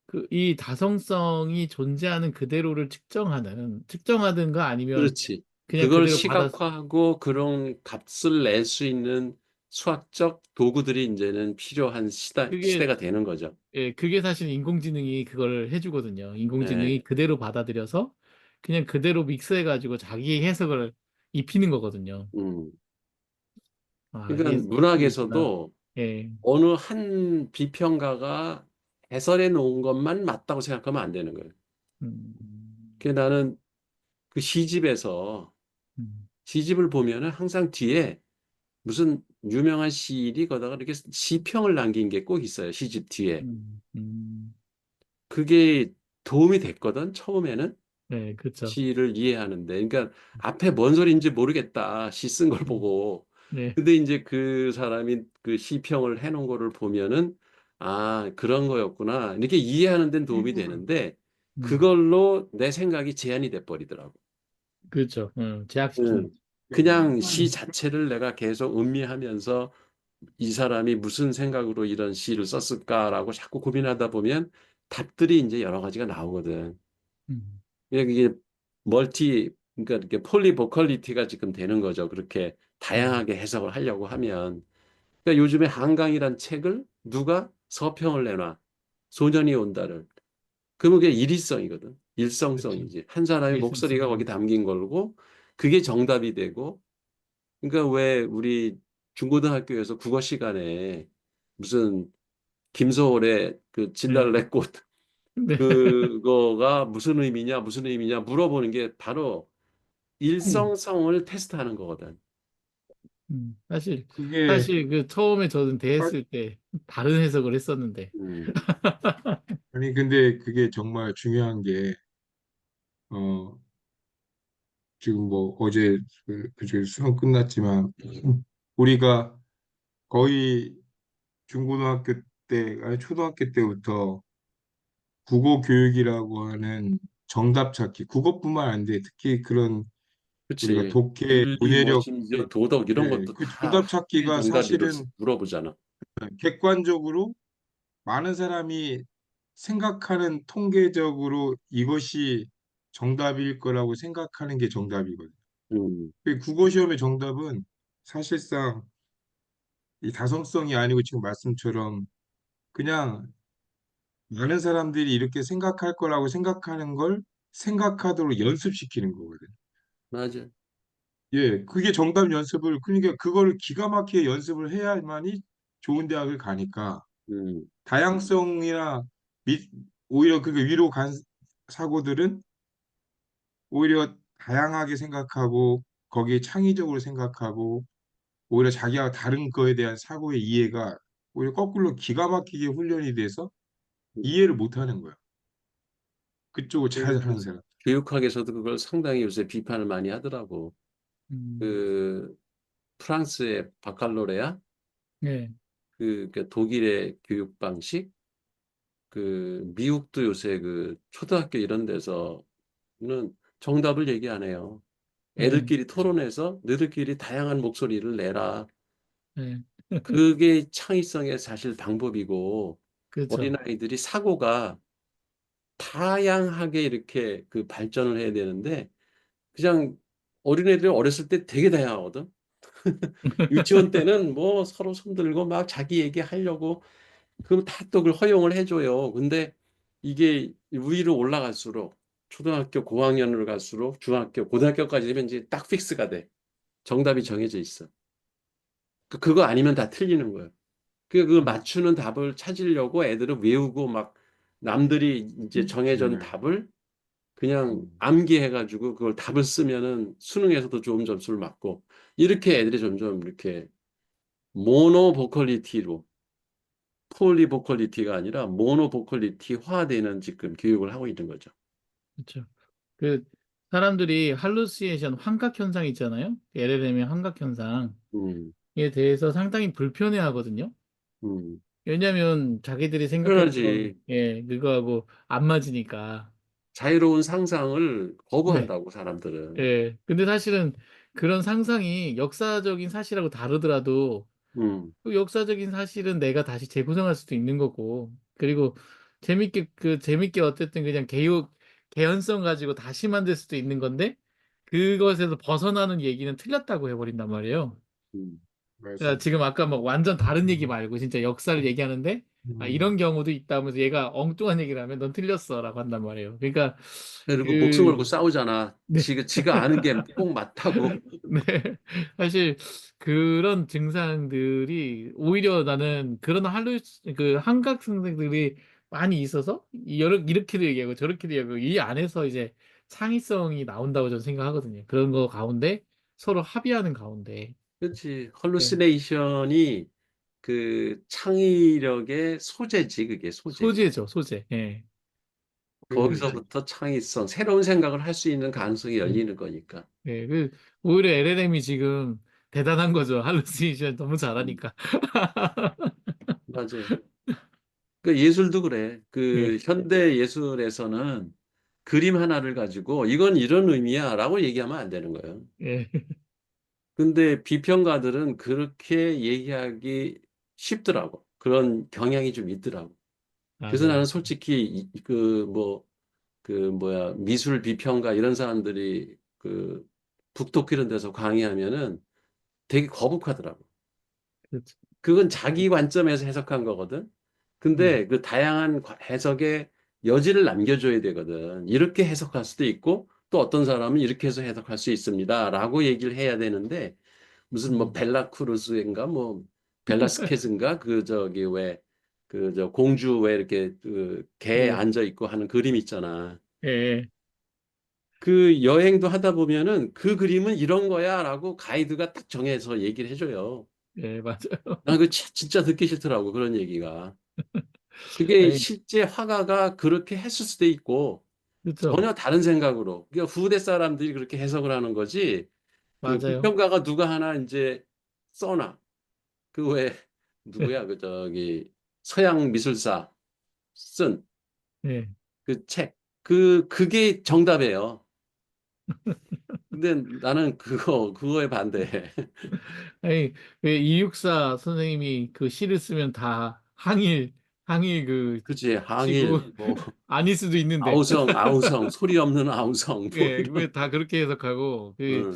그 이 다성성이 존재하는 그대로를 측정하든가 아니면 그렇지. 그냥 그걸 그대로 받아, 시각화하고 그런 값을 낼 수 있는 수학적 도구들이 이제는 필요한 그게, 시대가 되는 거죠. 예, 그게 사실 인공지능이 그걸 해주거든요. 인공지능이 네. 그대로 받아들여서 그냥 그대로 믹스해가지고 자기 해석을 입히는 거거든요. 음. 아, 이게 그러니까 그게 있구나. 문학에서도 예. 어느 한 비평가가 해설해 놓은 것만 맞다고 생각하면 안 되는 거예요. 음, 나는 그 시집에서 음, 시집을 보면은 항상 뒤에 무슨 유명한 시인이 거다가 이렇게 시평을 남긴 게 꼭 있어요. 시집 뒤에. 음, 음. 그게 도움이 됐거든, 처음에는. 네, 그렇죠. 시를 이해하는데. 그러니까 앞에 뭔 소리인지 모르겠다. 시 쓴 걸 음, 보고. 네. 근데 이제 그 사람이 그 시평을 해놓은 거를 보면은 아, 그런 거였구나. 이렇게 이해하는 데는 도움이 되는데 음, 그걸로 내 생각이 제한이 돼 버리더라고. 그렇죠. 제약시키는 응. 거죠. 그냥 시 자체를 내가 계속 음미하면서 이 사람이 무슨 생각으로 이런 시를 썼을까라고 자꾸 고민하다 보면 답들이 이제 여러 가지가 나오거든. 음, 이게 그러니까 이렇게 폴리보컬리티가 지금 되는 거죠. 그렇게 음, 다양하게 해석을 하려고 하면. 그러니까 요즘에 한강이란 책을 누가 서평을 내놔. 소년이 온다를. 그러면 그게 일위성이거든. 그렇죠. 일성성이지. 한 사람의 일성성. 목소리가 거기 담긴 거고 그게 정답이 되고 그러니까 왜 우리 중고등학교에서 국어 시간에 무슨 김소월의 그 네. 진달래 꽃 네. 그거가 무슨 의미냐 물어보는 게 바로 음, 일성성을 테스트하는 거거든. 사실, 그게 사실 그 처음에 저는 사- 대했을 때 다른 해석을 했었는데, 음, 아니 근데 그게 정말 중요한 게 어, 지금 뭐 어제 그저 수능 끝났지만 우리가 거의 중고등학교 때, 아니 초등학교 때부터 국어 교육이라고 하는 정답 찾기, 국어뿐만 아닌데 특히 그런 우리가 그치. 독해, 윤리, 뭐, 문해력, 심지어 도덕 이런 예, 것도 그 다 정답 학교의 찾기가 정답이를 사실은 물어보잖아. 객관적으로 많은 사람이 생각하는 통계적으로 이것이 정답일 거라고 생각하는 게 정답이거든요. 음, 그 국어 시험의 정답은 사실상 이 다성성이 아니고 지금 말씀처럼 그냥 많은 사람들이 이렇게 생각할 거라고 생각하는 걸 생각하도록 연습시키는 거거든요. 맞아. 예, 그게 정답 연습을, 그러니까 그거를 기가 막히게 연습을 해야만이 좋은 대학을 가니까 음, 다양성이나 미, 오히려 그게 위로 간 사고들은 오히려 다양하게 생각하고 거기에 창의적으로 생각하고 오히려 자기와 다른 거에 대한 사고의 이해가 오히려 거꾸로 기가 막히게 훈련이 돼서 음. 이해를 못 하는 거야. 그쪽을 잘 그 하는 사람. 교육학에서도 그걸 상당히 요새 비판을 많이 하더라고. 음, 그 프랑스의 바칼로레아, 네, 그 독일의 교육 방식, 그 미국도 요새 그 초등학교 이런 데서는 정답을 얘기 안 해요. 네, 애들끼리 토론해서 너희들끼리 다양한 목소리를 내라. 네, 그게 창의성의 사실 방법이고 그렇죠. 어린아이들이 사고가 다양하게 이렇게 그 발전을 해야 되는데 그냥 어린애들이 어렸을 때 되게 다양하거든. 유치원 때는 뭐 서로 손들고 막 자기 얘기하려고 그럼 다 또 그걸 허용을 해줘요. 근데 이게 위로 올라갈수록 초등학교 고학년으로 갈수록 중학교, 고등학교까지 되면 이제 딱 픽스가 돼. 정답이 정해져 있어. 그거 아니면 다 틀리는 거예요. 그 음, 맞추는 답을 찾으려고 애들은 외우고 막 남들이 이제 정해준 네. 답을 그냥 음. 암기해가지고 그걸 답을 쓰면은 수능에서도 좋은 점수를 받고 이렇게 애들이 점점 이렇게 모노보컬리티로 폴리보컬리티가 아니라 모노보컬리티화되는 지금 교육을 하고 있는 거죠. 그렇죠. 그 사람들이 할루시네이션 환각 현상 있잖아요. LLM의 환각 현상에 음, 대해서 상당히 불편해하거든요. 음. 왜냐하면 자기들이 생각했던 그러지. 그거하고 안 맞으니까. 자유로운 상상을 네. 거부한다고, 사람들은. 예. 근데 사실은 그런 상상이 역사적인 사실하고 다르더라도 음, 그 역사적인 사실은 내가 다시 재구성할 수도 있는 거고, 그리고 재밌게 어쨌든 그냥 개연성 가지고 다시 만들 수도 있는 건데, 그것에서 벗어나는 얘기는 틀렸다고 해버린단 말이에요. 그러니까 맞아요. 지금 아까 막 완전 다른 얘기 음, 말고 진짜 역사를 얘기하는데, 음, 이런 경우도 있다면서 얘가 엉뚱한 얘기를 하면 넌 틀렸어라고 한단 말이에요. 그러니까 그리고 목숨 걸고 그 싸우잖아. 네. 지가 아는 게 꼭 맞다고. 네. 사실 그런 증상들이 오히려 나는 그런 한각 증상들이 많이 있어서 이렇게도 얘기하고 저렇게도 얘기하고 이 안에서 이제 창의성이 나온다고 저는 생각하거든요. 그런 거 가운데 서로 합의하는 가운데. 그렇지. 네. 헐루시네이션이 그 창의력의 소재지, 그게 소재. 소재죠, 소재. 예. 그, 거기서부터 창의성, 새로운 생각을 할 수 있는 가능성이 음, 열리는 거니까. 예. 오히려 LLM이 지금 대단한 거죠. 할루시네이션 너무 음, 잘하니까. 맞아요. 그 예술도 그래. 예. 그 현대 예술에서는 그림 하나를 가지고 이건 이런 의미야라고 얘기하면 안 되는 거예요. 예. 근데 비평가들은 그렇게 얘기하기 쉽더라고. 그런 경향이 좀 있더라고. 그래서 나는 맞아요. 솔직히 그 뭐야, 미술 비평가 이런 사람들이 그 북토크 이런 데서 강의하면은 되게 거북하더라고. 그렇죠. 그건 자기 관점에서 해석한 거거든. 음. 근데 그 다양한 해석의 여지를 남겨줘야 되거든. 이렇게 해석할 수도 있고 또 어떤 사람은 이렇게 해서 해석할 수 있습니다라고 얘기를 해야 되는데 무슨 뭐 음. 벨라크루스인가 뭐 벨라스케즈인가 그 저기 왜 그 저 공주 왜 이렇게 그 개 예. 앉아 있고 하는 그림 있잖아. 예. 그 여행도 하다 보면은 그 그림은 이런 거야라고 가이드가 딱 정해서 얘기를 해줘요. 예, 맞아요. 난 그 진짜 듣기 싫더라고 그런 얘기가. 그게 아니, 실제 화가가 그렇게 했을 수도 있고 그렇죠. 전혀 다른 생각으로 그러니까 후대 사람들이 그렇게 해석을 하는 거지. 그 맞아요. 비평가가 누가 하나 이제 써놔. 그 왜 누구야 그 저기 서양 미술사 쓴 예. 그 책 그게 정답이에요. 근데 나는 그거에 반대해. 아니, 왜 이육사 선생님이 그 시를 쓰면 다 항일 그치 치고 항일 뭐 아닐 수도 있는데. 아우성 소리 없는 아우성 뭐 예, 왜 이런 다 그렇게 해석하고 응.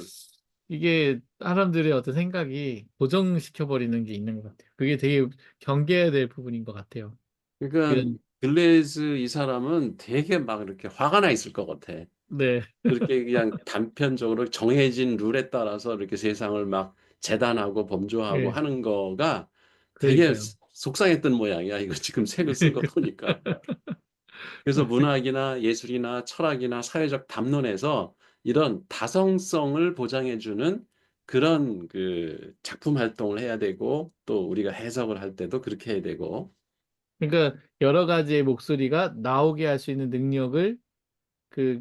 이게 사람들의 어떤 생각이 고정시켜 버리는 게 있는 것 같아요. 그게 되게 경계해야 될 부분인 것 같아요. 그러니까 이런 글레이즈 이 사람은 되게 막 이렇게 화가 나 있을 것 같아. 네, 그렇게 그냥 단편적으로 정해진 룰에 따라서 이렇게 세상을 막 재단하고 범조하고 예, 하는 거가 되게 그러니까요. 속상했던 모양이야. 이거 지금 책을 쓴 거 보니까. 그래서 문학이나 예술이나 철학이나 사회적 담론에서 이런 다성성을 보장해주는 그런 그 작품 활동을 해야 되고 또 우리가 해석을 할 때도 그렇게 해야 되고. 그러니까 여러 가지의 목소리가 나오게 할 수 있는 능력을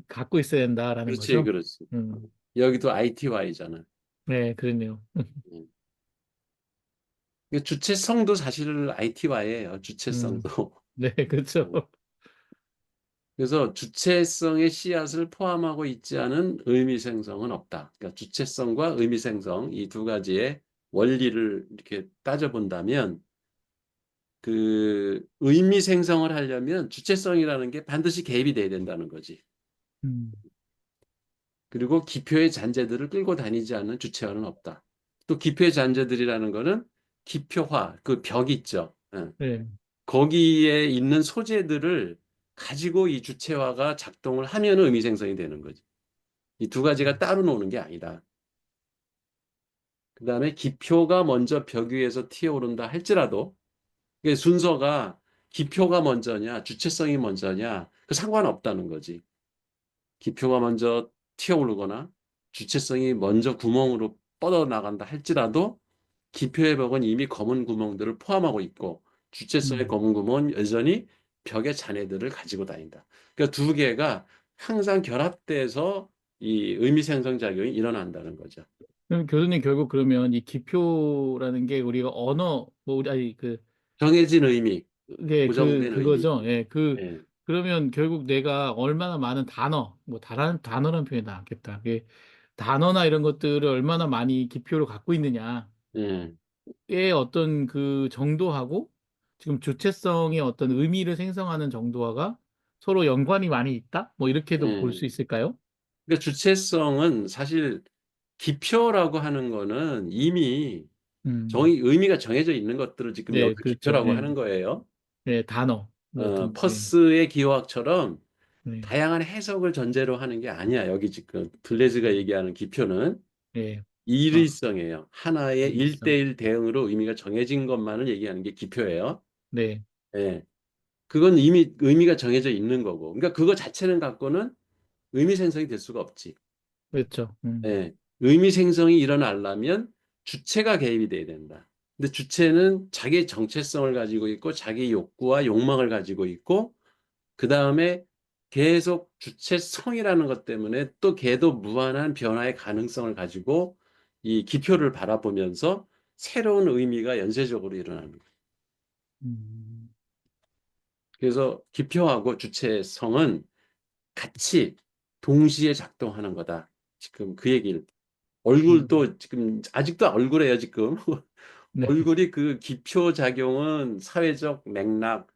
갖고 있어야 된다라는 그렇지, 거죠. 그렇지. 음, 여기도 ITY잖아. 네, 그렇네요. 주체성도 사실 ITY예요. 음, 주체성도. 네, 그렇죠. 그래서 주체성의 씨앗을 포함하고 있지 않은 의미생성은 없다. 그러니까 주체성과 의미생성 이 두 가지의 원리를 이렇게 따져본다면 그 의미 생성을 하려면 주체성이라는 게 반드시 개입이 돼야 된다는 거지. 음, 그리고 기표의 잔재들을 끌고 다니지 않는 주체화는 없다. 또 기표의 잔재들이라는 거는 기표화, 그 벽 있죠. 예. 네, 거기에 있는 소재들을 가지고 이 주체화가 작동을 하면 의미 생성이 되는 거지. 이 두 가지가 따로 노는 게 아니다. 그 다음에 기표가 먼저 벽 위에서 튀어오른다 할지라도 그 순서가 기표가 먼저냐, 주체성이 먼저냐, 그 상관없다는 거지. 기표가 먼저 튀어오르거나 주체성이 먼저 구멍으로 뻗어나간다 할지라도 기표의 벽은 이미 검은 구멍들을 포함하고 있고 주체성의 음, 검은 구멍은 여전히 벽의 잔해들을 가지고 다닌다. 그러니까 두 개가 항상 결합돼서 이 의미 생성 작용이 일어난다는 거죠. 그럼 교수님 결국 그러면 이 기표라는 게 우리가 언어 뭐 우리 아니 그 정해진 의미, 그게 고정된 의미. 그거죠. 예. 예, 그러면 결국 내가 얼마나 많은 단어 뭐 단어란 표현이 나왔겠다. 그게 단어나 이런 것들을 얼마나 많이 기표를 갖고 있느냐의 예, 어떤 그 정도하고 지금 주체성의 어떤 의미를 생성하는 정도가 서로 연관이 많이 있다? 뭐 이렇게도 볼 예. 수 있을까요? 그러니까 주체성은 사실 기표라고 하는 거는 이미 의미가 정해져 있는 것들을 지금 네, 여기서 그렇죠. 기표라고 예. 하는 거예요. 네, 단어. 뭐 어떤 예. 퍼스의 기호학처럼 네. 다양한 해석을 전제로 하는 게 아니야. 여기 지금 들레즈가 음, 얘기하는 기표는 예. 아, 일의성이에요. 하나의 일리성. 1대1 대응으로 의미가 정해진 것만을 얘기하는 게 기표예요. 네. 예. 그건 이미 의미가 정해져 있는 거고. 그러니까 그거 자체는 갖고는 의미 생성이 될 수가 없지. 그렇죠. 예. 의미 생성이 일어나려면 주체가 개입이 돼야 된다. 근데 주체는 자기의 정체성을 가지고 있고 자기 욕구와 욕망을 가지고 있고 그다음에 계속 주체성이라는 것 때문에 또 걔도 무한한 변화의 가능성을 가지고 이 기표를 바라보면서 새로운 의미가 연쇄적으로 일어나는 거예요. 음, 그래서 기표하고 주체성은 같이 동시에 작동하는 거다. 지금 그 얘기를 음, 얼굴도 지금 아직도 얼굴이에요, 지금. 네. 얼굴이 그 기표 작용은 사회적 맥락,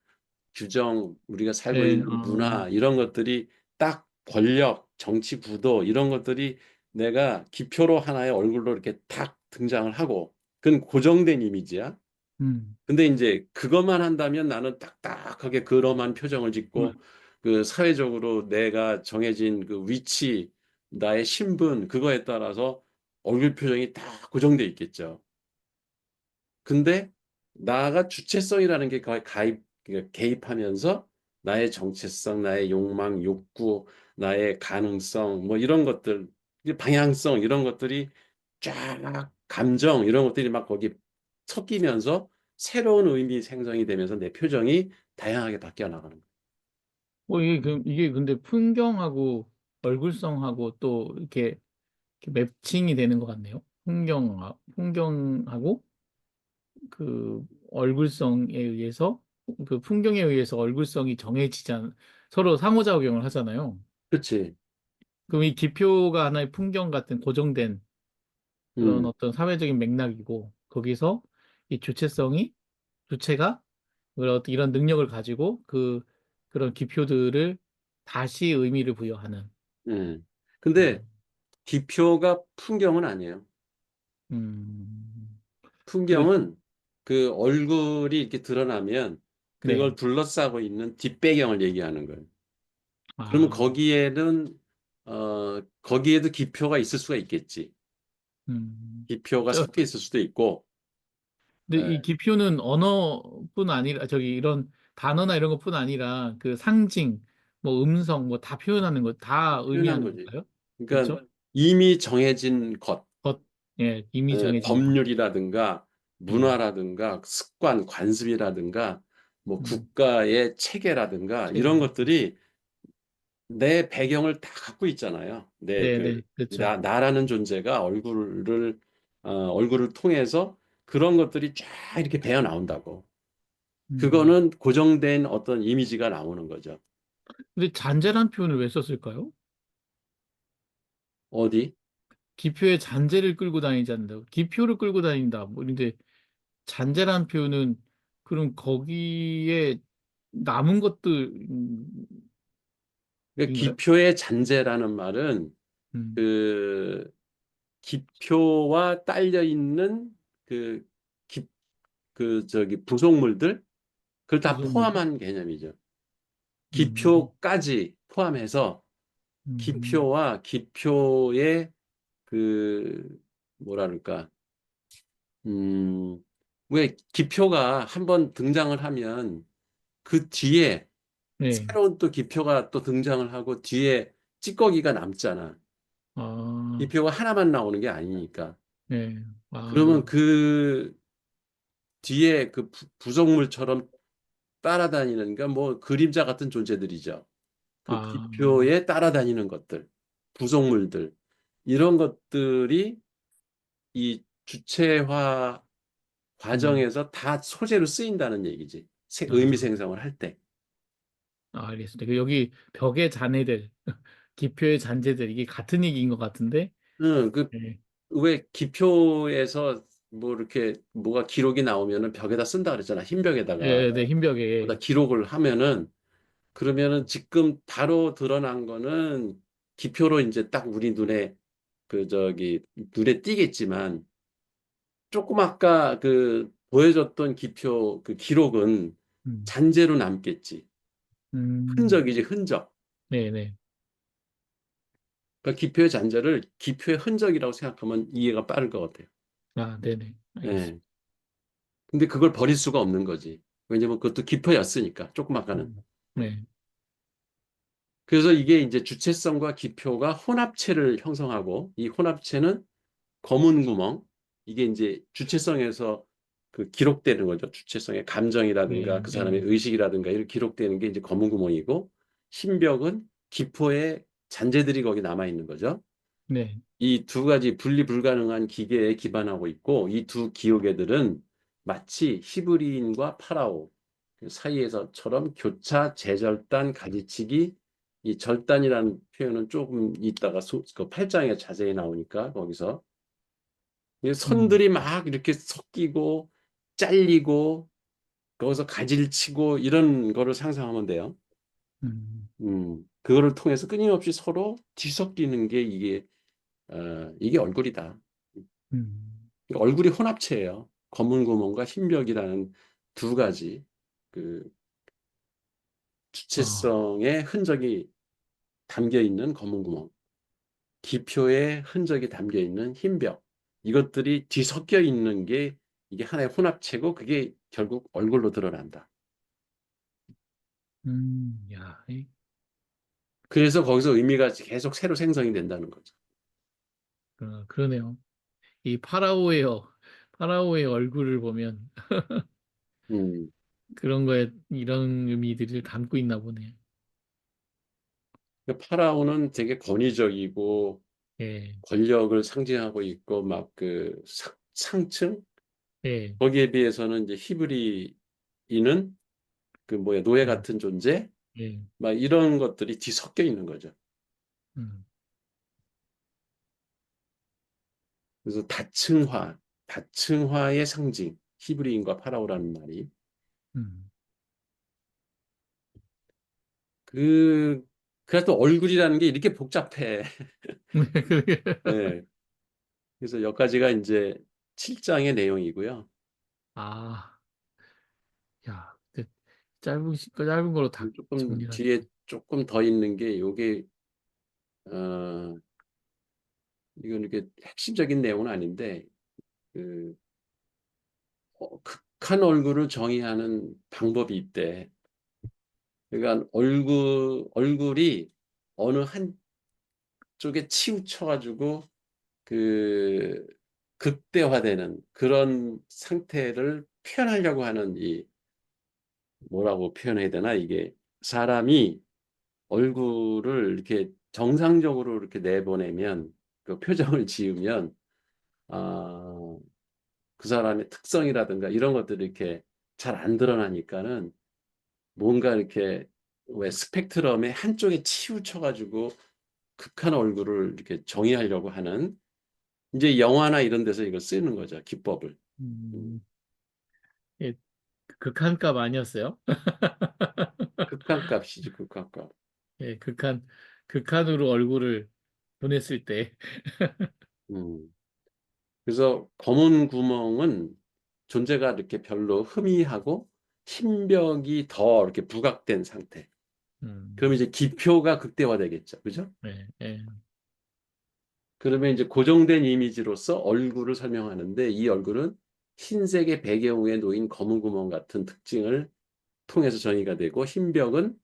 규정, 우리가 살고 네, 있는 문화 이런 것들이 딱 권력, 정치 구도 이런 것들이 내가 기표로 하나의 얼굴로 이렇게 딱 등장을 하고 그건 고정된 이미지야. 음, 근데 이제 그것만 한다면 나는 딱딱하게 그럼한 표정을 짓고 그 사회적으로 내가 정해진 그 위치, 나의 신분 그거에 따라서 얼굴 표정이 다 고정돼 있겠죠. 근데 나가 주체성이라는 게 거의 그러니까 개입하면서 나의 정체성, 나의 욕망, 욕구, 나의 가능성, 뭐 이런 것들, 방향성 이런 것들이 쫙 감정 이런 것들이 막 거기 섞이면서 새로운 의미 생성이 되면서 내 표정이 다양하게 바뀌어 나가는 거예요. 이게 근데 풍경하고 얼굴성하고 또 이렇게 매칭이 되는 것 같네요. 풍경하고 그 얼굴성에 의해서 그 풍경에 의해서 얼굴성이 정해지잖 서로 상호작용을 하잖아요. 그렇지. 그럼 이 기표가 하나의 풍경 같은 고정된 그런 음, 어떤 사회적인 맥락이고 거기서 이 주체가 이런 능력을 가지고 그런 기표들을 다시 의미를 부여하는 음. 음, 근데 기표가 풍경은 아니에요. 음, 그, 풍경은 그 얼굴이 이렇게 드러나면 네, 그걸 둘러싸고 있는 뒷배경을 얘기하는 거예요. 그러면 아, 거기에도 기표가 있을 수가 있겠지. 기표가 저, 섞여 있을 수도 있고, 근데 예, 이 기표는 언어뿐 아니라 저기 이런 단어나 이런 것뿐 아니라 그 상징, 뭐 음성, 뭐 다 표현하는 거 다 표현한 의미하는 거지. 건가요? 그러니까 그렇죠? 이미 정해진 것, 것, 예, 이미 정해진 것, 법률이라든가 예, 문화라든가 습관, 관습이라든가 뭐 음, 국가의 체계라든가 이런 책, 것들이 내 배경을 다 갖고 있잖아요. 네, 네, 그렇죠. 나라는 존재가 얼굴을 통해서 그런 것들이 쫙 이렇게 배어 나온다고. 음. 그거는 고정된 어떤 이미지가 나오는 거죠. 근데 잔재란 표현을 왜 썼을까요? 어디? 기표에 잔재를 끌고 다니지 않는다. 기표를 끌고 다닌다. 뭐, 근데 잔재란 표현은 그럼 거기에 남은 것들인가요? 그러니까 기표의 잔재라는 말은 음, 그 기표와 딸려 있는 그, 기, 부속물들, 그걸 다 구성물들? 포함한 개념이죠. 음, 기표까지 포함해서 음, 기표와 기표의 그 뭐랄까 왜 기표가 한번 등장을 하면 그 뒤에 네. 새로운 또 기표가 또 등장을 하고 뒤에 찌꺼기가 남잖아. 아, 기표가 하나만 나오는 게 아니니까. 네. 그러면 아, 그 뒤에 그 부속물처럼 따라다니는, 그러니까 뭐 그림자 같은 존재들이죠. 그 아, 기표에 따라다니는 것들. 구성물들 이런 것들이 이 주체화 음. 과정에서 다 소재로 쓰인다는 얘기지. 의미 아, 생성을 할 때. 알겠습니다. 그 여기 벽의 잔해들, 기표의 잔재들 이게 같은 얘기인 것 같은데. 응, 그 네. 왜 기표에서 뭐 이렇게 뭐가 기록이 나오면은 벽에다 쓴다 그랬잖아. 흰 벽에다가. 예, 네, 흰벽에. 거기다 기록을 하면은 그러면은 지금 바로 드러난 거는 기표로 이제 딱 우리 눈에 그 저기 눈에 띄겠지만 조금 아까 그 보여줬던 기표 그 기록은 음. 잔재로 남겠지. 음. 흔적이지, 흔적. 네, 네. 그러니까 기표의 잔재를 기표의 흔적이라고 생각하면 이해가 빠를 것 같아요. 아, 네네. 알겠습니다. 예. 근데 그걸 버릴 수가 없는 거지. 왜냐면 그것도 기표였으니까, 조그맣게는. 음. 네. 그래서 이게 이제 주체성과 기표가 혼합체를 형성하고, 이 혼합체는 검은 구멍, 이게 이제 주체성에서 그 기록되는 거죠. 주체성의 감정이라든가 예, 그 사람의 예. 의식이라든가 이렇게 기록되는 게 이제 검은 구멍이고, 흰벽은 기포의 잔재들이 거기 남아 있는 거죠. 네. 이 두 가지 분리 불가능한 기계에 기반하고 있고 이 두 기호계들은 마치 히브리인과 파라오 사이에서처럼 교차, 재절단, 가지치기 이 절단이라는 표현은 조금 이따가 그 8장에 자세히 나오니까 거기서 이 음. 손들이 막 이렇게 섞이고 잘리고 거기서 가지를 치고 이런 거를 상상하면 돼요. 음. 그거를 통해서 끊임없이 서로 뒤섞이는 게 이게 얼굴이다. 음. 얼굴이 혼합체예요. 검은 구멍과 흰 벽이라는 두 가지 그 아. 주체성의 흔적이 담겨 있는 검은 구멍, 기표의 흔적이 담겨 있는 흰 벽. 이것들이 뒤섞여 있는 게 이게 하나의 혼합체고 그게 결국 얼굴로 드러난다. 야, 그래서 거기서 의미가 계속 새로 생성이 된다는 거죠. 그러네요. 이 파라오의 얼굴을 보면 음, 그런 거에 이런 의미들을 담고 있나 보네요. 그 파라오는 되게 권위적이고 예, 권력을 상징하고 있고 막 그 상층 예, 거기에 비해서는 이제 히브리인은 그 뭐야 노예 음, 같은 존재 예, 막 이런 것들이 뒤섞여 있는 거죠. 음, 그래서 다층화의 상징 히브리인과 파라오라는 말이 음. 그 그래도 얼굴이라는 게 이렇게 복잡해. 네. 그래서 여기까지가 이제 7장의 내용이고요. 아, 야, 짧은 걸로 다 조금 정리하네. 뒤에 조금 더 있는 게 요게 어 이건 이렇게 핵심적인 내용은 아닌데 그 극한 얼굴을 정의하는 방법이 있대. 그러니까 얼굴이 어느 한쪽에 치우쳐가지고 그 극대화되는 그런 상태를 표현하려고 하는 이 뭐라고 표현해야 되나 이게 사람이 얼굴을 이렇게 정상적으로 이렇게 내보내면 그 표정을 지으면 아, 그 사람의 특성이라든가 이런 것들이 이렇게 잘 안 드러나니까는 뭔가 이렇게 왜 스펙트럼의 한쪽에 치우쳐가지고 극한 얼굴을 이렇게 정의하려고 하는 이제 영화나 이런 데서 이걸 쓰는 거죠. 기법을. 음, 음, 예, 극한값 아니었어요? 극한값이지, 극한값. 예, 극한으로 얼굴을 보냈을 때. 음. 그래서 검은 구멍은 존재가 이렇게 별로 희미하고 흰벽이 더 이렇게 부각된 상태. 그러면 음, 이제 기표가 극대화되겠죠. 그죠? 예, 예, 그러면 이제 고정된 이미지로서 얼굴을 설명하는데 이 얼굴은 흰색의 배경 에 놓인 검은 구멍 같은 특징을 통해서 정의가 되고 흰벽은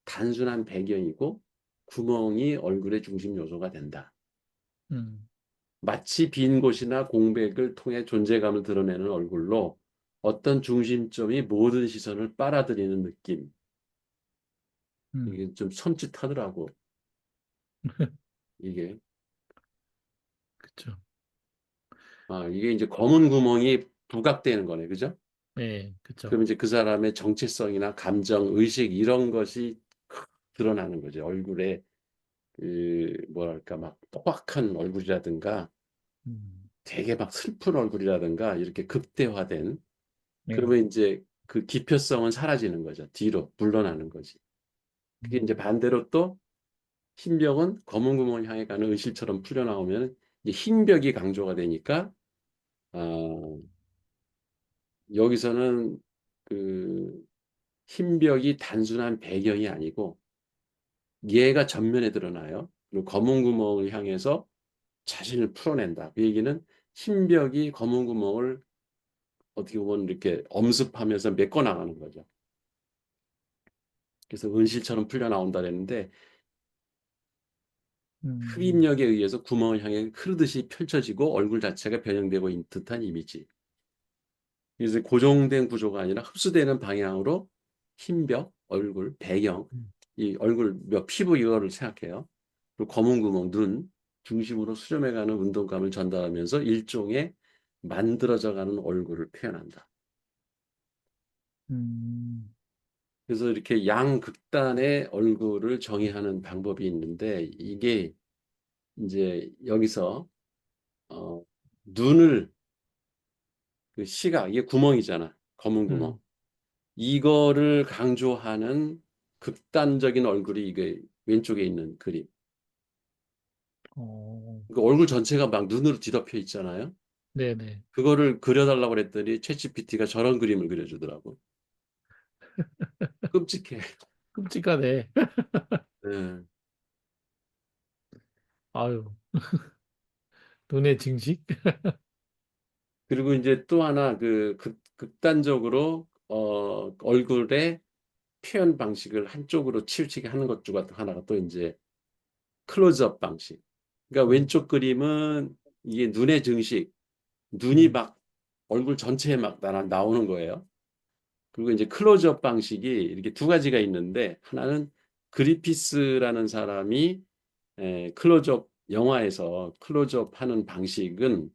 단순한 배경이고 구멍이 얼굴의 중심 요소가 된다. 음, 마치 빈 곳이나 공백을 통해 존재감을 드러내는 얼굴로 어떤 중심점이 모든 시선을 빨아들이는 느낌. 음, 이게 좀 섬찟하더라고. 이게. 그쵸. 이게 이제 검은 구멍이 부각되는 거네. 그죠? 네, 그쵸. 그럼 이제 그 사람의 정체성이나 감정, 의식 이런 것이 드러나는 거죠. 얼굴에 뭐랄까 막 포악한 얼굴이라든가 음, 되게 막 슬픈 얼굴이라든가 이렇게 극대화된 네. 그러면 이제 그 기표성은 사라지는 거죠. 뒤로 물러나는 거지. 그게 이제 음, 반대로 또 흰벽은 검은 구멍을 향해 가는 의실처럼 풀려나오면 이제 흰벽이 강조가 되니까 어, 여기서는 그 흰벽이 단순한 배경이 아니고 얘가 전면에 드러나요. 그리고 검은 구멍을 향해서 자신을 풀어낸다. 그 얘기는 흰벽이 검은 구멍을 어떻게 보면 이렇게 엄습하면서 메꿔 나가는 거죠. 그래서 은실처럼 풀려 나온다 그랬는데 음, 흡입력에 의해서 구멍을 향해 흐르듯이 펼쳐지고 얼굴 자체가 변형되고 있는 듯한 이미지. 그래서 고정된 구조가 아니라 흡수되는 방향으로 흰벽, 얼굴, 배경, 음, 이 얼굴 몇 피부 이거를 생각해요. 그리고 검은 구멍, 눈 중심으로 수렴해가는 운동감을 전달하면서 일종의 만들어져가는 얼굴을 표현한다. 음, 그래서 이렇게 양극단의 얼굴을 정의하는 방법이 있는데 이게 이제 여기서 어, 눈을 그 시각 이게 구멍이잖아. 검은 구멍. 음, 이거를 강조하는 극단적인 얼굴이 이게 왼쪽에 있는 그림. 어, 그러니까 얼굴 전체가 막 눈으로 뒤덮여 있잖아요. 네네. 그거를 그려달라고 그랬더니 챗GPT가 저런 그림을 그려주더라고. 끔찍해. 끔찍하네. 예. 아유, 눈의 증식? 그리고 이제 또 하나 그 극단적으로 얼굴의 표현 방식을 한쪽으로 치우치게 하는 것 중 하나가 또 이제 클로즈업 방식. 그러니까 음, 왼쪽 그림은 이게 눈의 증식, 눈이 음, 막 얼굴 전체에 막 나오는 거예요. 그리고 이제 클로즈업 방식이 이렇게 두 가지가 있는데 하나는 그리피스라는 사람이 클로즈업 영화에서 클로즈업 하는 방식은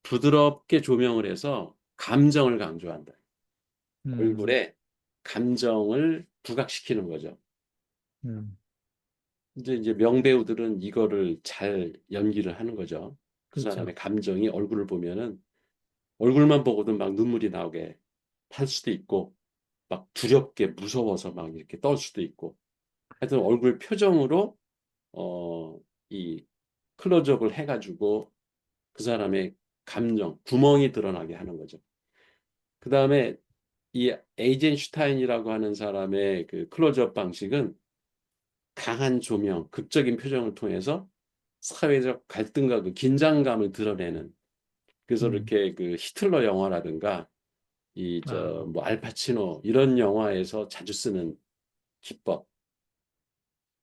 부드럽게 조명을 해서 감정을 강조한다. 음, 얼굴에 감정을 부각시키는 거죠. 음, 이제 명배우들은 이거를 잘 연기를 하는 거죠. 그 그렇죠. 사람의 감정이 얼굴을 보면은 얼굴만 보고도 막 눈물이 나오게 할 수도 있고 막 두렵게 무서워서 막 이렇게 떨 수도 있고 하여튼 얼굴 표정으로 이 클로즈업을 해가지고 그 사람의 감정, 구멍이 드러나게 하는 거죠. 그 다음에 이 에이젠슈타인이라고 하는 사람의 그 클로즈업 방식은 강한 조명, 극적인 표정을 통해서 사회적 갈등과 그 긴장감을 드러내는 그래서 음, 이렇게 그 히틀러 영화라든가 이 저 아, 뭐 알파치노 이런 영화에서 자주 쓰는 기법.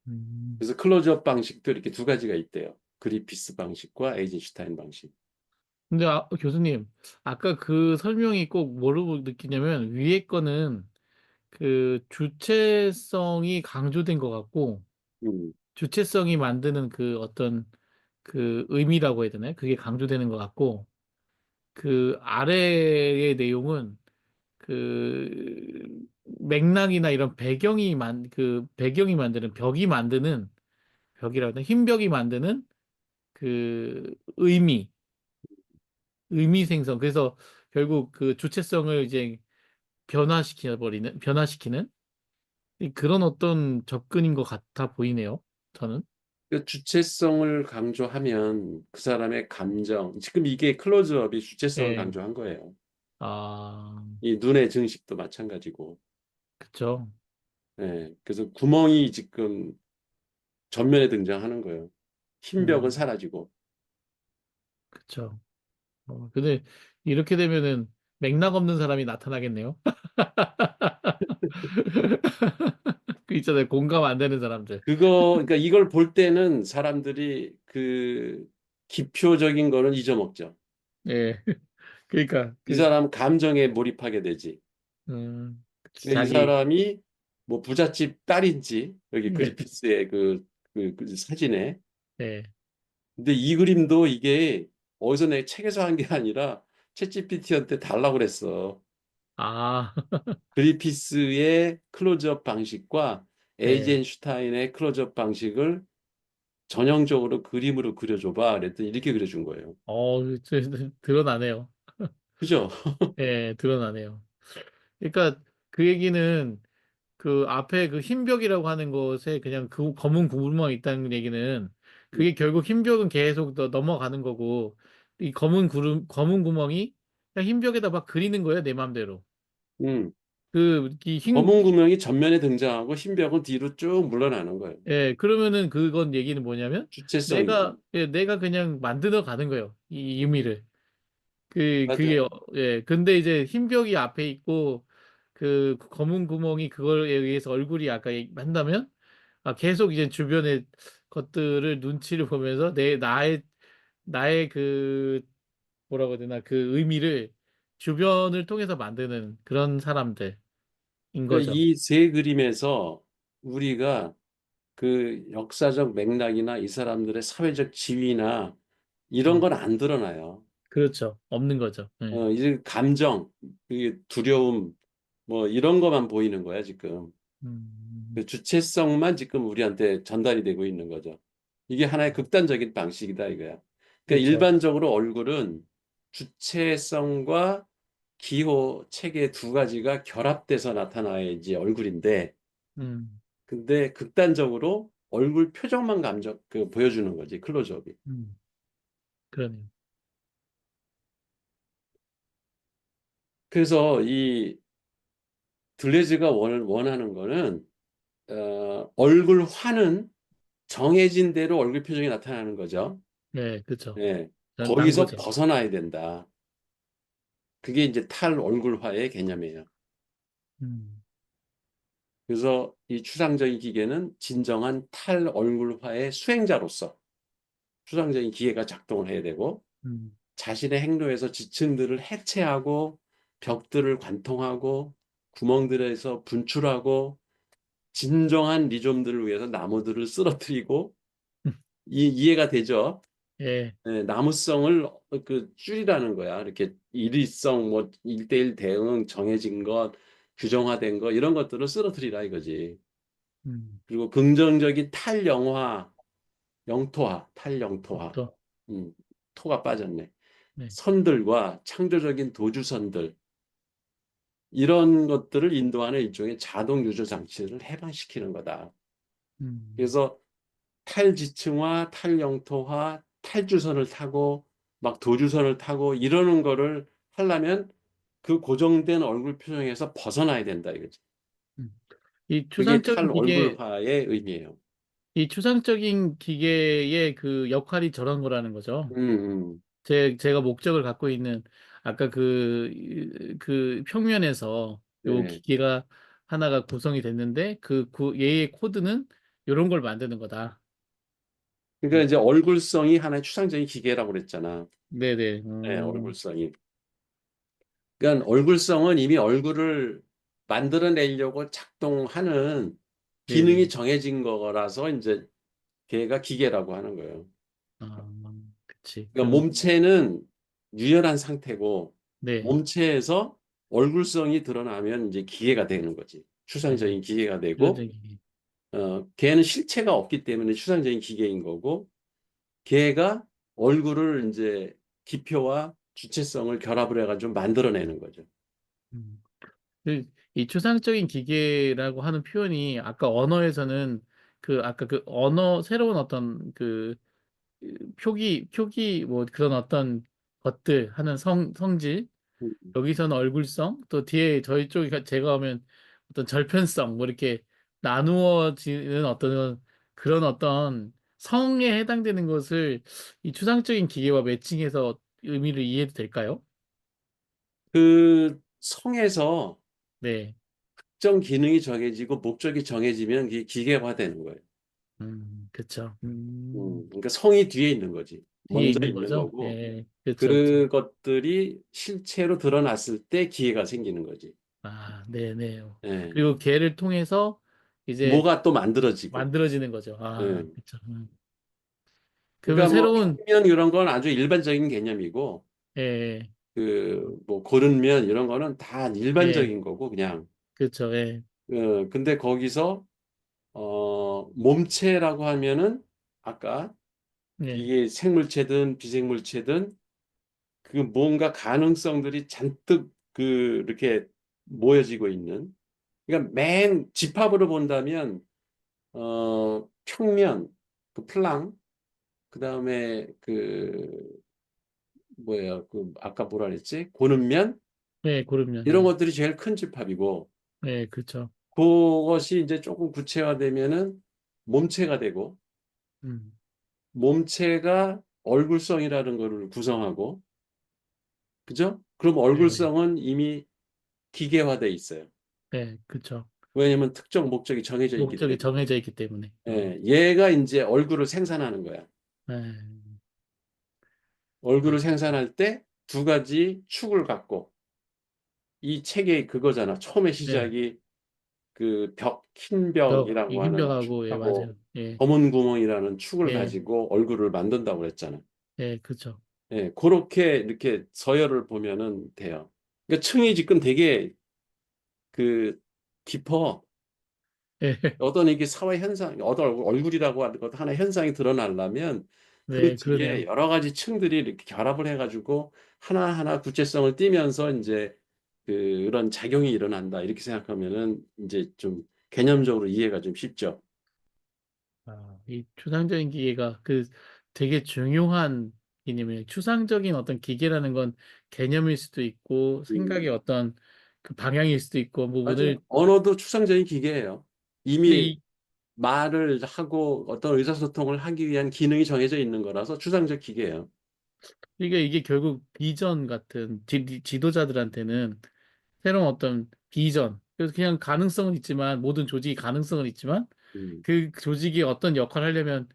음. 그래서 클로즈업 방식도 이렇게 두 가지가 있대요. 그리피스 방식과 에이젠슈타인 방식. 근데 교수님, 아까 그 설명이 꼭 뭐라고 느끼냐면 위에 거는 그 주체성이 강조된 것 같고 음, 주체성이 만드는 그 어떤 그 의미라고 해야 되나요? 그게 강조되는 것 같고 그 아래의 내용은 그 맥락이나 이런 그 배경이 만드는 벽이 만드는 벽이라고 해야 되나? 흰 벽이 만드는 그 의미 생성. 그래서 결국 그 주체성을 이제 변화시키는 그런 어떤 접근인 것 같아 보이네요. 저는. 그 주체성을 강조하면 그 사람의 감정, 지금 이게 클로즈업이 주체성을 예. 강조한 거예요. 아, 이 눈의 증식도 마찬가지고. 그쵸. 그래서 구멍이 지금 전면에 등장하는 거예요. 흰 벽은 음, 사라지고. 그쵸. 근데 이렇게 되면은 맥락 없는 사람이 나타나겠네요. 그 있잖아요. 공감 안 되는 사람들. 그러니까 이걸 볼 때는 사람들이 그 기표적인 거는 잊어먹죠. 예. 그러니까 이 사람 감정에 몰입하게 되지. 그러니까 이 자기 사람이 뭐 부잣집 딸인지 여기 예. 그리피스의 그 사진에 예. 근데 이 그림도 이게 어디서 내 책에서 한 게 아니라 챗GPT한테 달라고 그랬어. 아, 그리피스의 클로즈업 방식과 예. 에이젠슈타인의 클로즈업 방식을 전형적으로 그림으로 그려줘봐. 그랬더니 이렇게 그려준 거예요. 드러나네요. 그죠? 예, 드러나네요. 그러니까 그 얘기는 그 앞에 그 흰벽이라고 하는 것에 그냥 그 검은 구멍이 있다는 얘기는 그게 결국 흰벽은 계속 넘어가는 거고 이 검은 구멍이 그냥 흰벽에다 막 그리는 거예요, 내 맘대로. 음. 이 검은 구멍이 전면에 등장하고 흰 벽은 뒤로 쭉 물러나는 거예요. 예, 그러면은 그건 얘기는 뭐냐면 주체성이지. 내가 그냥 만들어 가는 거예요. 이 의미를. 그게, 맞아요. 예. 근데 이제 흰벽이 앞에 있고, 그 검은 구멍이 그거에 의해서 얼굴이 아까 한다면, 계속 이제 주변의 것들을 눈치를 보면서 나의 뭐라고 해야 되나, 그 의미를 주변을 통해서 만드는 그런 사람들인 그러니까 거죠. 이 세 그림에서 우리가 그 역사적 맥락이나 이 사람들의 사회적 지위나 이런 음, 건 안 드러나요. 그렇죠. 없는 거죠. 예. 이제 감정, 그 두려움, 뭐 이런 것만 보이는 거야, 지금. 음, 그 주체성만 지금 우리한테 전달이 되고 있는 거죠. 이게 하나의 극단적인 방식이다, 이거야. 그러니까 그렇죠. 일반적으로 얼굴은 주체성과 기호, 체계 두 가지가 결합돼서 나타나야지 얼굴인데, 음, 근데 극단적으로 얼굴 표정만 보여주는 거지, 클로즈업이. 음, 그러네요. 그래서 이 들레즈가 원하는 거는, 얼굴화는 정해진 대로 얼굴 표정이 나타나는 거죠. 네, 그렇죠. 예. 난 거기서 거죠. 벗어나야 된다. 그게 이제 탈얼굴화의 개념이에요. 음, 그래서 이 추상적인 기계는 진정한 탈얼굴화의 수행자로서 추상적인 기계가 작동을 해야 되고 음, 자신의 행동에서 지층들을 해체하고 벽들을 관통하고 구멍들에서 분출하고 진정한 리좀들을 위해서 나무들을 쓰러뜨리고 이해가 되죠? 예. 예, 나무성을 줄이라는 거야. 이렇게 일의성, 뭐, 일대일 대응, 정해진 것, 규정화된 것, 이런 것들을 쓰러뜨리라 이거지. 음. 그리고 긍정적인 탈영화, 탈영토화. 또, 음, 토가 빠졌네. 네. 선들과 창조적인 도주선들, 이런 것들을 인도하는 일종의 자동 유조 장치를 해방시키는 거다. 음, 그래서 탈지층화, 탈영토화, 탈주선을 타고 막 도주선을 타고 이러는 거를 하려면 그 고정된 얼굴 표정에서 벗어나야 된다 이거지. 음. 이 그게 추상적인 기계, 탈얼굴화의 의미예요. 이 추상적인 기계의 그 역할이 저런 거라는 거죠. 음, 음. 제가 목적을 갖고 있는 아까 그 평면에서 요 네. 기계가 하나가 구성이 됐는데 얘의 코드는 요런 걸 만드는 거다. 그러니까 음. 이제 얼굴성이 하나의 추상적인 기계라고 그랬잖아. 네네. 네, 얼굴성이. 그러니까 얼굴성은 이미 얼굴을 만들어내려고 작동하는 기능이 네네. 정해진 거라서 이제 걔가 기계라고 하는 거예요. 아, 그치. 그러니까 몸체는 유연한 상태고 네. 몸체에서 얼굴성이 드러나면 이제 기계가 되는 거지. 네. 추상적인 기계가 되고 추상적인 기계. 걔는 실체가 없기 때문에 추상적인 기계인 거고 걔가 얼굴을 이제 기표와 주체성을 결합을 해가지고 만들어내는 거죠. 음. 이 추상적인 기계라고 하는 표현이 아까 언어에서는 아까 그 언어 새로운 어떤 표기 뭐 그런 어떤 것들 하는 성질 음, 여기서는 얼굴성 또 뒤에 저희 쪽이 제가 하면 어떤 절편성 뭐 이렇게 나누어지는 어떤 그런 어떤 성에 해당되는 것을 이 추상적인 기계와 매칭해서 의미를 이해해도 될까요? 그 성에서 네. 특정 기능이 정해지고 목적이 정해지면 그게 기계화되는 거예요. 그쵸. 그러니까 성이 뒤에 있는 거지. 뒤에 먼저 있는 있는 거죠? 거고 예, 그쵸, 그쵸. 그것들이 실체로 드러났을 때 기회가 생기는 거지. 네네. 예. 그리고 걔를 통해서 이제 뭐가 또 만들어지고. 만들어지는 거죠. 예. 그쵸. 그러면 그러니까 뭐 새로운, 평면 이런 건 아주 일반적인 개념이고 예, 그 뭐 고른 면 이런 거는 다 예, 일반적인 거고 그냥 그렇죠. 예, 근데 거기서 몸체라고 하면은 아까 예, 이게 생물체든 비생물체든 그 뭔가 가능성들이 잔뜩 그 이렇게 모여지고 있는 그러니까 맨 집합으로 본다면 평면 그 플랑 그다음에 그 뭐예요 그 아까 뭐라 그랬지 고른면 예, 고르면, 이런 예, 것들이 제일 큰 집합이고 예, 그렇죠. 그것이 이제 조금 구체화되면은 몸체가 되고 음, 몸체가 얼굴성이라는 것을 구성하고 그죠? 그럼 예, 얼굴성은 이미 기계화돼 있어요. 예, 그렇죠. 왜냐하면 특정 목적이 정해져 있기 목적이 때문에. 정해져 있기 때문에. 예, 얘가 이제 얼굴을 생산하는 거야. 예, 얼굴을 아, 생산할 때 두 가지 축을 갖고 이 책의 그거잖아. 처음에 네, 시작이 그 벽, 흰 벽, 벽이라고 하는 흰벽하고, 예, 축하고 맞아요. 예, 검은 구멍이라는 축을 예, 가지고 얼굴을 만든다고 그랬잖아. 예, 그렇죠. 예, 그렇게 이렇게 서열을 보면은 돼요. 그러니까 층이 지금 되게 그 깊어. 예, 어떤 이게 사회 현상, 어떤 얼굴이라고 하는 것 하나의 현상이 드러나려면 그 네, 뒤에 그러네요. 여러 가지 층들이 이렇게 결합을 해가지고 하나하나 구체성을 띠면서 이제 그런 작용이 일어난다. 이렇게 생각하면은 이제 좀 개념적으로 이해가 좀 쉽죠. 이 추상적인 기계가 그 되게 중요한 개념이에요. 추상적인 어떤 기계라는 건 개념일 수도 있고 생각의 음, 어떤 그 방향일 수도 있고 뭐 오늘 맞아요. 언어도 추상적인 기계예요. 근데 이미 이 말을 하고 어떤 의사소통을 하기 위한 기능이 정해져 있는 거라서 추상적 기계예요. 이게 결국 비전 같은 지도자들한테는 새로운 어떤 비전 그래서 그냥 가능성은 있지만 모든 조직이 가능성은 있지만 음, 그 조직이 어떤 역할을 하려면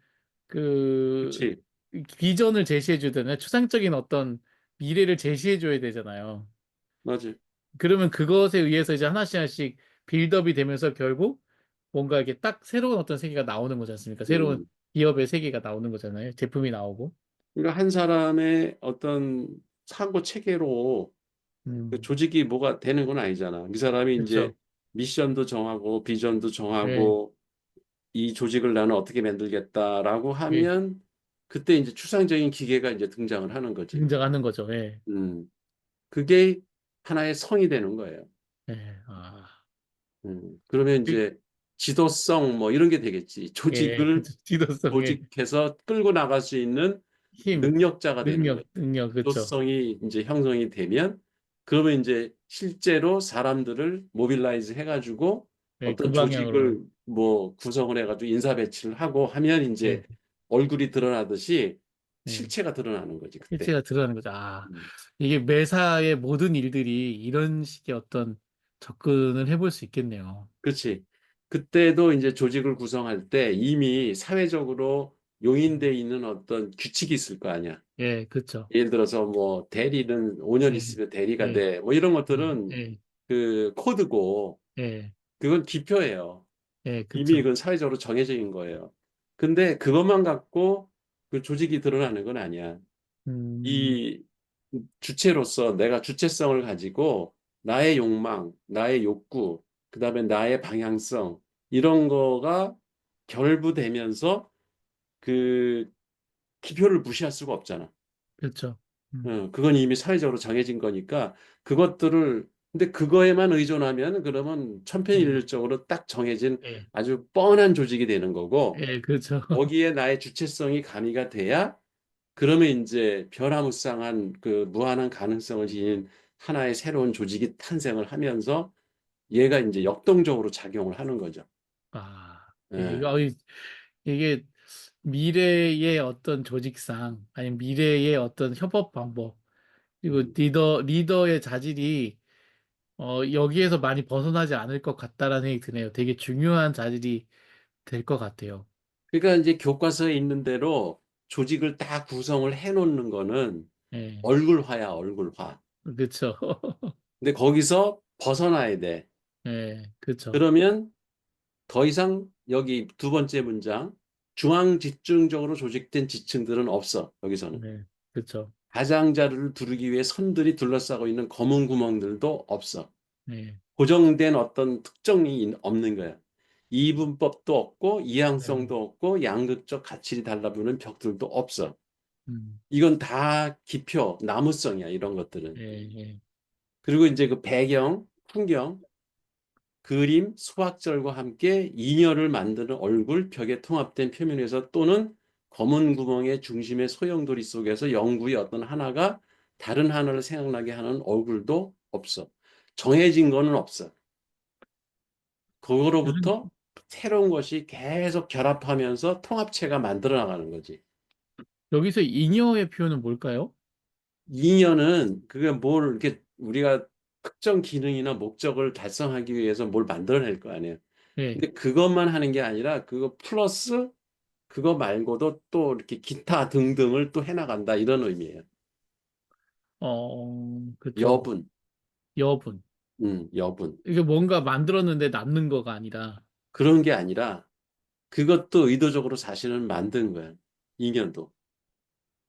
그 그치. 비전을 제시해 줘야 되나 추상적인 어떤 미래를 제시해 줘야 되잖아요. 맞아요. 그러면 그것에 의해서 이제 하나씩 하나씩 빌드업이 되면서 결국 뭔가 이렇게 딱 새로운 어떤 세계가 나오는 거지 않습니까? 새로운 음. 기업의 세계가 나오는 거잖아요. 제품이 나오고. 그러니까 한 사람의 어떤 사고 체계로 그 음, 조직이 뭐가 되는 건 아니잖아. 그 사람이 이제 그렇죠. 미션도 정하고 비전도 예, 정하고 이 조직을 나는 어떻게 만들겠다라고 예, 하면 그때 이제 추상적인 기계가 이제 등장을 하는 거지. 등장하는 거죠. 예, 음. 그게 하나의 성이 되는 거예요. 예, 그러면 그- 이제 지도성 뭐 이런 게 되겠지. 예, 조직을 그렇죠. 지도성, 예, 조직해서 끌고 나갈 수 있는 힘, 능력자가 되는 거예요. 능력, 그렇죠. 지도성이 이제 형성이 되면 그러면 이제 실제로 사람들을 모빌라이즈 해가지고 예, 어떤 그 방향으로, 조직을 뭐 구성을 해가지고 인사 배치를 하고 하면 예, 이제 얼굴이 드러나듯이 예, 실체가 드러나는 거지 그때. 실체가 드러나는 거죠. 음. 이게 매사의 모든 일들이 이런 식의 어떤 접근을 해볼 수 있겠네요. 그렇지. 그때도 이제 조직을 구성할 때 이미 사회적으로 용인돼 있는 어떤 규칙이 있을 거 아니야. 예, 그렇죠. 예를 들어서 뭐 대리는 5년 예, 있으면 대리가 예, 돼. 뭐 이런 예, 것들은 예, 그 코드고 예, 그건 기표예요. 예, 이미 그렇죠. 그건 사회적으로 정해져 있는 거예요. 근데 그것만 갖고 그 조직이 드러나는 건 아니야. 음, 이 주체로서 내가 주체성을 가지고 나의 욕망, 나의 욕구, 그다음에 나의 방향성 이런 거가 결부되면서 그 기표를 무시할 수가 없잖아. 그렇죠. 그건 이미 사회적으로 정해진 거니까 그것들을 근데 그거에만 의존하면 그러면 예, 천편일률적으로 딱 정해진 예, 아주 뻔한 조직이 되는 거고 예, 그렇죠. 거기에 나의 주체성이 가미가 돼야 그러면 이제 변화무쌍한 그 무한한 가능성을 지닌 하나의 새로운 조직이 탄생을 하면서 얘가 이제 역동적으로 작용을 하는 거죠. 이게, 예. 이게 미래의 어떤 조직상, 아니면 미래의 어떤 협업 방법, 그리고 음. 리더의 자질이, 여기에서 많이 벗어나지 않을 것 같다라는 생각이 드네요. 되게 중요한 자질이 될 것 같아요. 그러니까 이제 교과서에 있는 대로 조직을 다 구성을 해 놓는 거는 예, 얼굴화야, 얼굴화. 그렇죠. 근데 거기서 벗어나야 돼. 예, 그렇죠. 그러면 더 이상 여기 두 번째 문장 중앙 집중적으로 조직된 지층들은 없어. 여기서는. 네, 그렇죠. 가장자리를 두르기 위해 선들이 둘러싸고 있는 검은 구멍들도 없어. 네, 고정된 어떤 특정이 없는 거야. 이분법도 없고 네, 이항성도 없고 양극적 가치를 달라붙는 벽들도 없어. 음, 이건 다 기표, 나무성이야, 이런 것들은. 예, 예. 그리고 이제 그 배경, 풍경, 그림, 수학절과 함께 인여를 만드는 얼굴, 벽에 통합된 표면에서 또는 검은 구멍의 중심의 소용돌이 속에서 영구의 어떤 하나가 다른 하나를 생각나게 하는 얼굴도 없어. 정해진 거는 없어. 무슨 그거로부터 새로운 것이 계속 결합하면서 통합체가 만들어 나가는 거지. 여기서 잉여의 표현은 뭘까요? 인연은 그게 뭘 이렇게 우리가 특정 기능이나 목적을 달성하기 위해서 뭘 만들어낼 거 아니에요. 예, 근데 그것만 하는 게 아니라 그거 플러스 그거 말고도 또 이렇게 기타 등등을 또 해나간다 이런 의미예요. 그렇죠. 여분, 여분. 여분. 이게 뭔가 만들었는데 남는 거가 아니라 그런 게 아니라 그것도 의도적으로 사실은 만든 거야. 잉여도.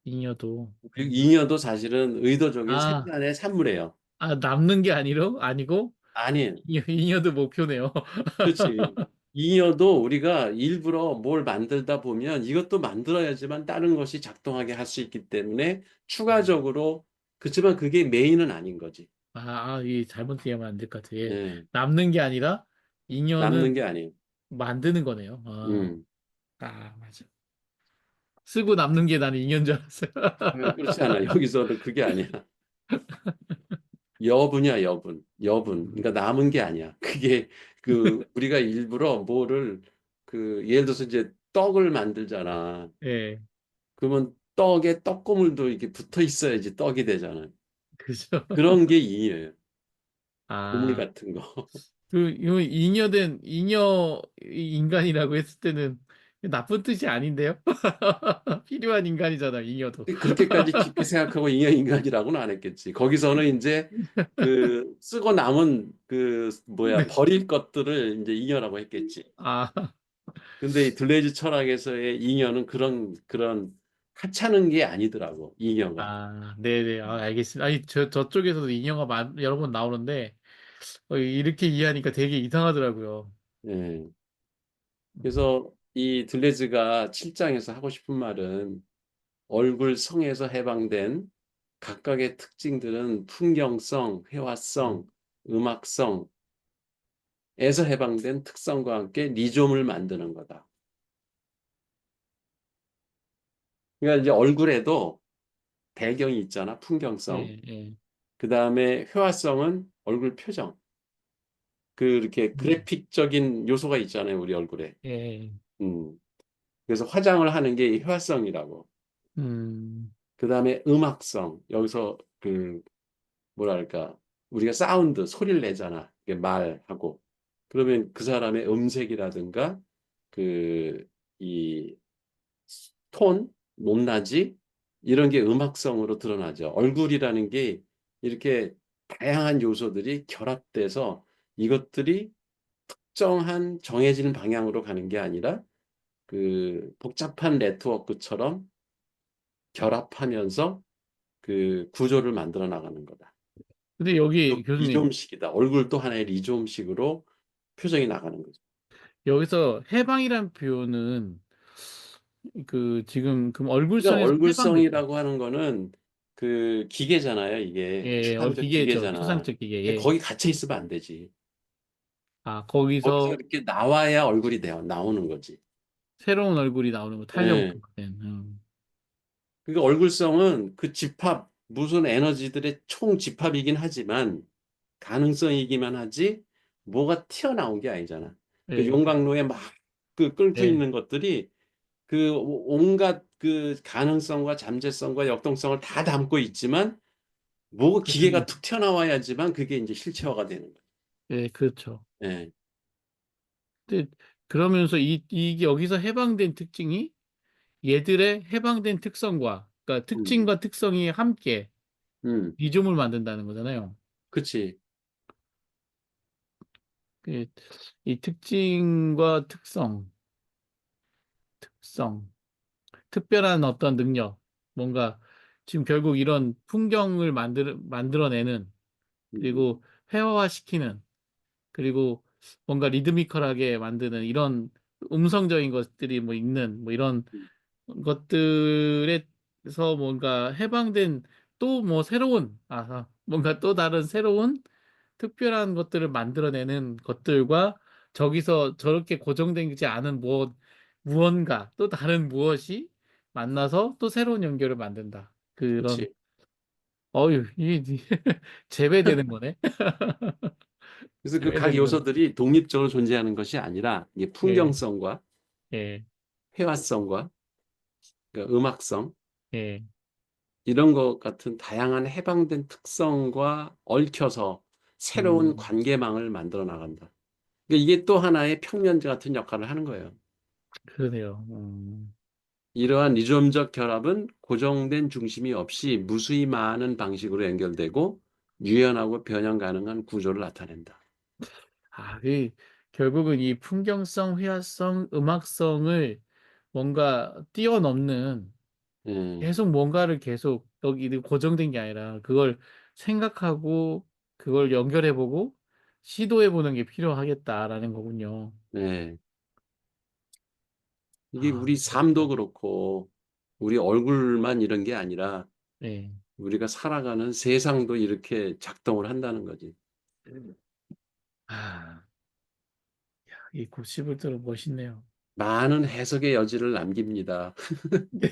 잉여도. 그리고 잉여도 사실은 의도적인 아, 생산의 산물이에요. 남는 게 아니고 아니, 잉여도 목표네요. 그렇지. 잉여도 우리가 일부러 뭘 만들다 보면 이것도 만들어야지만 다른 것이 작동하게 할 수 있기 때문에 추가적으로 그렇지만 그게 메인은 아닌 거지. 이 잘못 이해하면 안 될 것 같아. 예. 예, 남는 게 아니라 남는 잉여는 게 아니에요. 만드는 거네요. 음. 맞아. 쓰고 남는 게 나는 잉여인 줄 알았어요. 그렇지 않아. 여기서는 그게 아니야. 여분이야, 여분. 여분. 그러니까 남은 게 아니야. 그게 그 우리가 일부러 뭐를 그 예를 들어서 이제 떡을 만들잖아. 예, 그러면 떡에 떡고물도 이렇게 붙어 있어야지 떡이 되잖아. 그죠. 그런 게 이에요. 고물 아, 같은 거. 이 잉여 인간이라고 했을 때는 나쁜 뜻이 아닌데요? 필요한 인간이잖아, 잉여도. 근데 그렇게까지 깊이 생각하고 인간이라고는 안 했겠지. 거기서는 이제 그 쓰고 남은 그 뭐야 네. 버릴 것들을 이제 잉여라고 했겠지. 아, 근데 이 들레이즈 철학에서의 잉여는 그런 하찮은 게 아니더라고. 잉여가. 네네. 알겠습니다. 저쪽에서도 잉여가 여러 번 나오는데, 이렇게 이해하니까 되게 이상하더라고요. 예. 그래서 이 들레즈가 7장에서 하고 싶은 말은 얼굴 성에서 해방된 각각의 특징들은 풍경성, 회화성, 음악성에서 해방된 특성과 함께 리좀을 만드는 거다. 그러니까 이제 얼굴에도 배경이 있잖아, 풍경성. 예, 예. 그 다음에 회화성은 얼굴 표정. 이렇게 음, 그래픽적인 요소가 있잖아요, 우리 얼굴에. 예. 음. 그래서 화장을 하는 게 이 회화성이라고. 음, 그 다음에 음악성. 여기서 뭐랄까, 우리가 사운드, 소리를 내잖아. 이게 말하고. 그러면 그 사람의 음색이라든가, 그, 이 톤, 높낮이, 이런 게 음악성으로 드러나죠. 얼굴이라는 게 이렇게 다양한 요소들이 결합돼서 이것들이 특정한 정해진 방향으로 가는 게 아니라 그 복잡한 네트워크처럼 결합하면서 그 구조를 만들어 나가는 거다. 근데 여기 교수님, 리좀식이다. 얼굴도 하나의 리좀식으로 표정이 나가는 거죠. 여기서 해방이란 표현은 지금 그럼 그러니까 얼굴성에서 해방됐다. 얼굴성이라고 하는 거는 그 기계잖아요. 이게 예, 추상적 기계죠. 기계잖아. 추상적 기계. 근데 예. 거기 갇혀 있으면 안 되지. 거기서 거기서 이렇게 나와야 얼굴이 나오는 거지. 새로운 얼굴이 나오는 거, 예. 탄력된. 그러니까 얼굴성은 그 집합, 무슨 에너지들의 총 집합이긴 하지만 가능성이기만 하지 뭐가 튀어나온 게 아니잖아. 그 예, 용광로에 막 그 끓고 예, 있는 것들이 그 온갖 그 가능성과 잠재성과 역동성을 다 담고 있지만 뭐 기계가 그러면, 툭 튀어나와야지만 그게 이제 실체화가 되는 거예요. 예, 그렇죠. 예. 근데 그러면서 이게 여기서 해방된 특징이 얘들의 해방된 특성과, 그러니까 음. 특징과 특성이 함께 음. 이점을 만든다는 거잖아요. 그치. 그, 이 특징과 특성. 특성, 특별한 어떤 능력, 뭔가 지금 결국 이런 풍경을 만들어내는, 음, 그리고 회화화시키는, 그리고 뭔가 리드미컬하게 만드는 이런 음성적인 것들이 뭐 있는 뭐 이런 음, 것들에서 뭔가 해방된 또 뭐 새로운 뭔가 또 다른 새로운 특별한 것들을 만들어내는 것들과 저기서 저렇게 고정되지 않은 무언가 또 다른 무엇이 만나서 또 새로운 연결을 만든다. 그런 그렇지. 어유 이 재배되는 거네. 그래서 그 각 재배되는 거네. 요소들이 독립적으로 존재하는 것이 아니라 이게 예, 풍경성과 예, 회화성과 그러니까 음악성 예. 이런 것 같은 다양한 해방된 특성과 얽혀서 새로운 음, 관계망을 만들어 나간다. 그러니까 이게 또 하나의 평면 같은 역할을 하는 거예요. 그러네요. 이러한 리즘적 결합은 고정된 중심이 없이 무수히 많은 방식으로 연결되고 유연하고 변형 가능한 구조를 나타낸다. 결국은 이 풍경성, 회화성, 음악성을 뭔가 뛰어넘는 예, 계속 뭔가를 계속 여기 고정된 게 아니라 그걸 생각하고 그걸 연결해보고 시도해보는 게 필요하겠다라는 거군요. 네. 이게 아, 우리 삶도 그렇고 우리 얼굴만 이런 게 아니라 네. 우리가 살아가는 세상도 이렇게 작동을 한다는 거지. 아, 이 곱씹을수록 멋있네요. 많은 해석의 여지를 남깁니다. 네.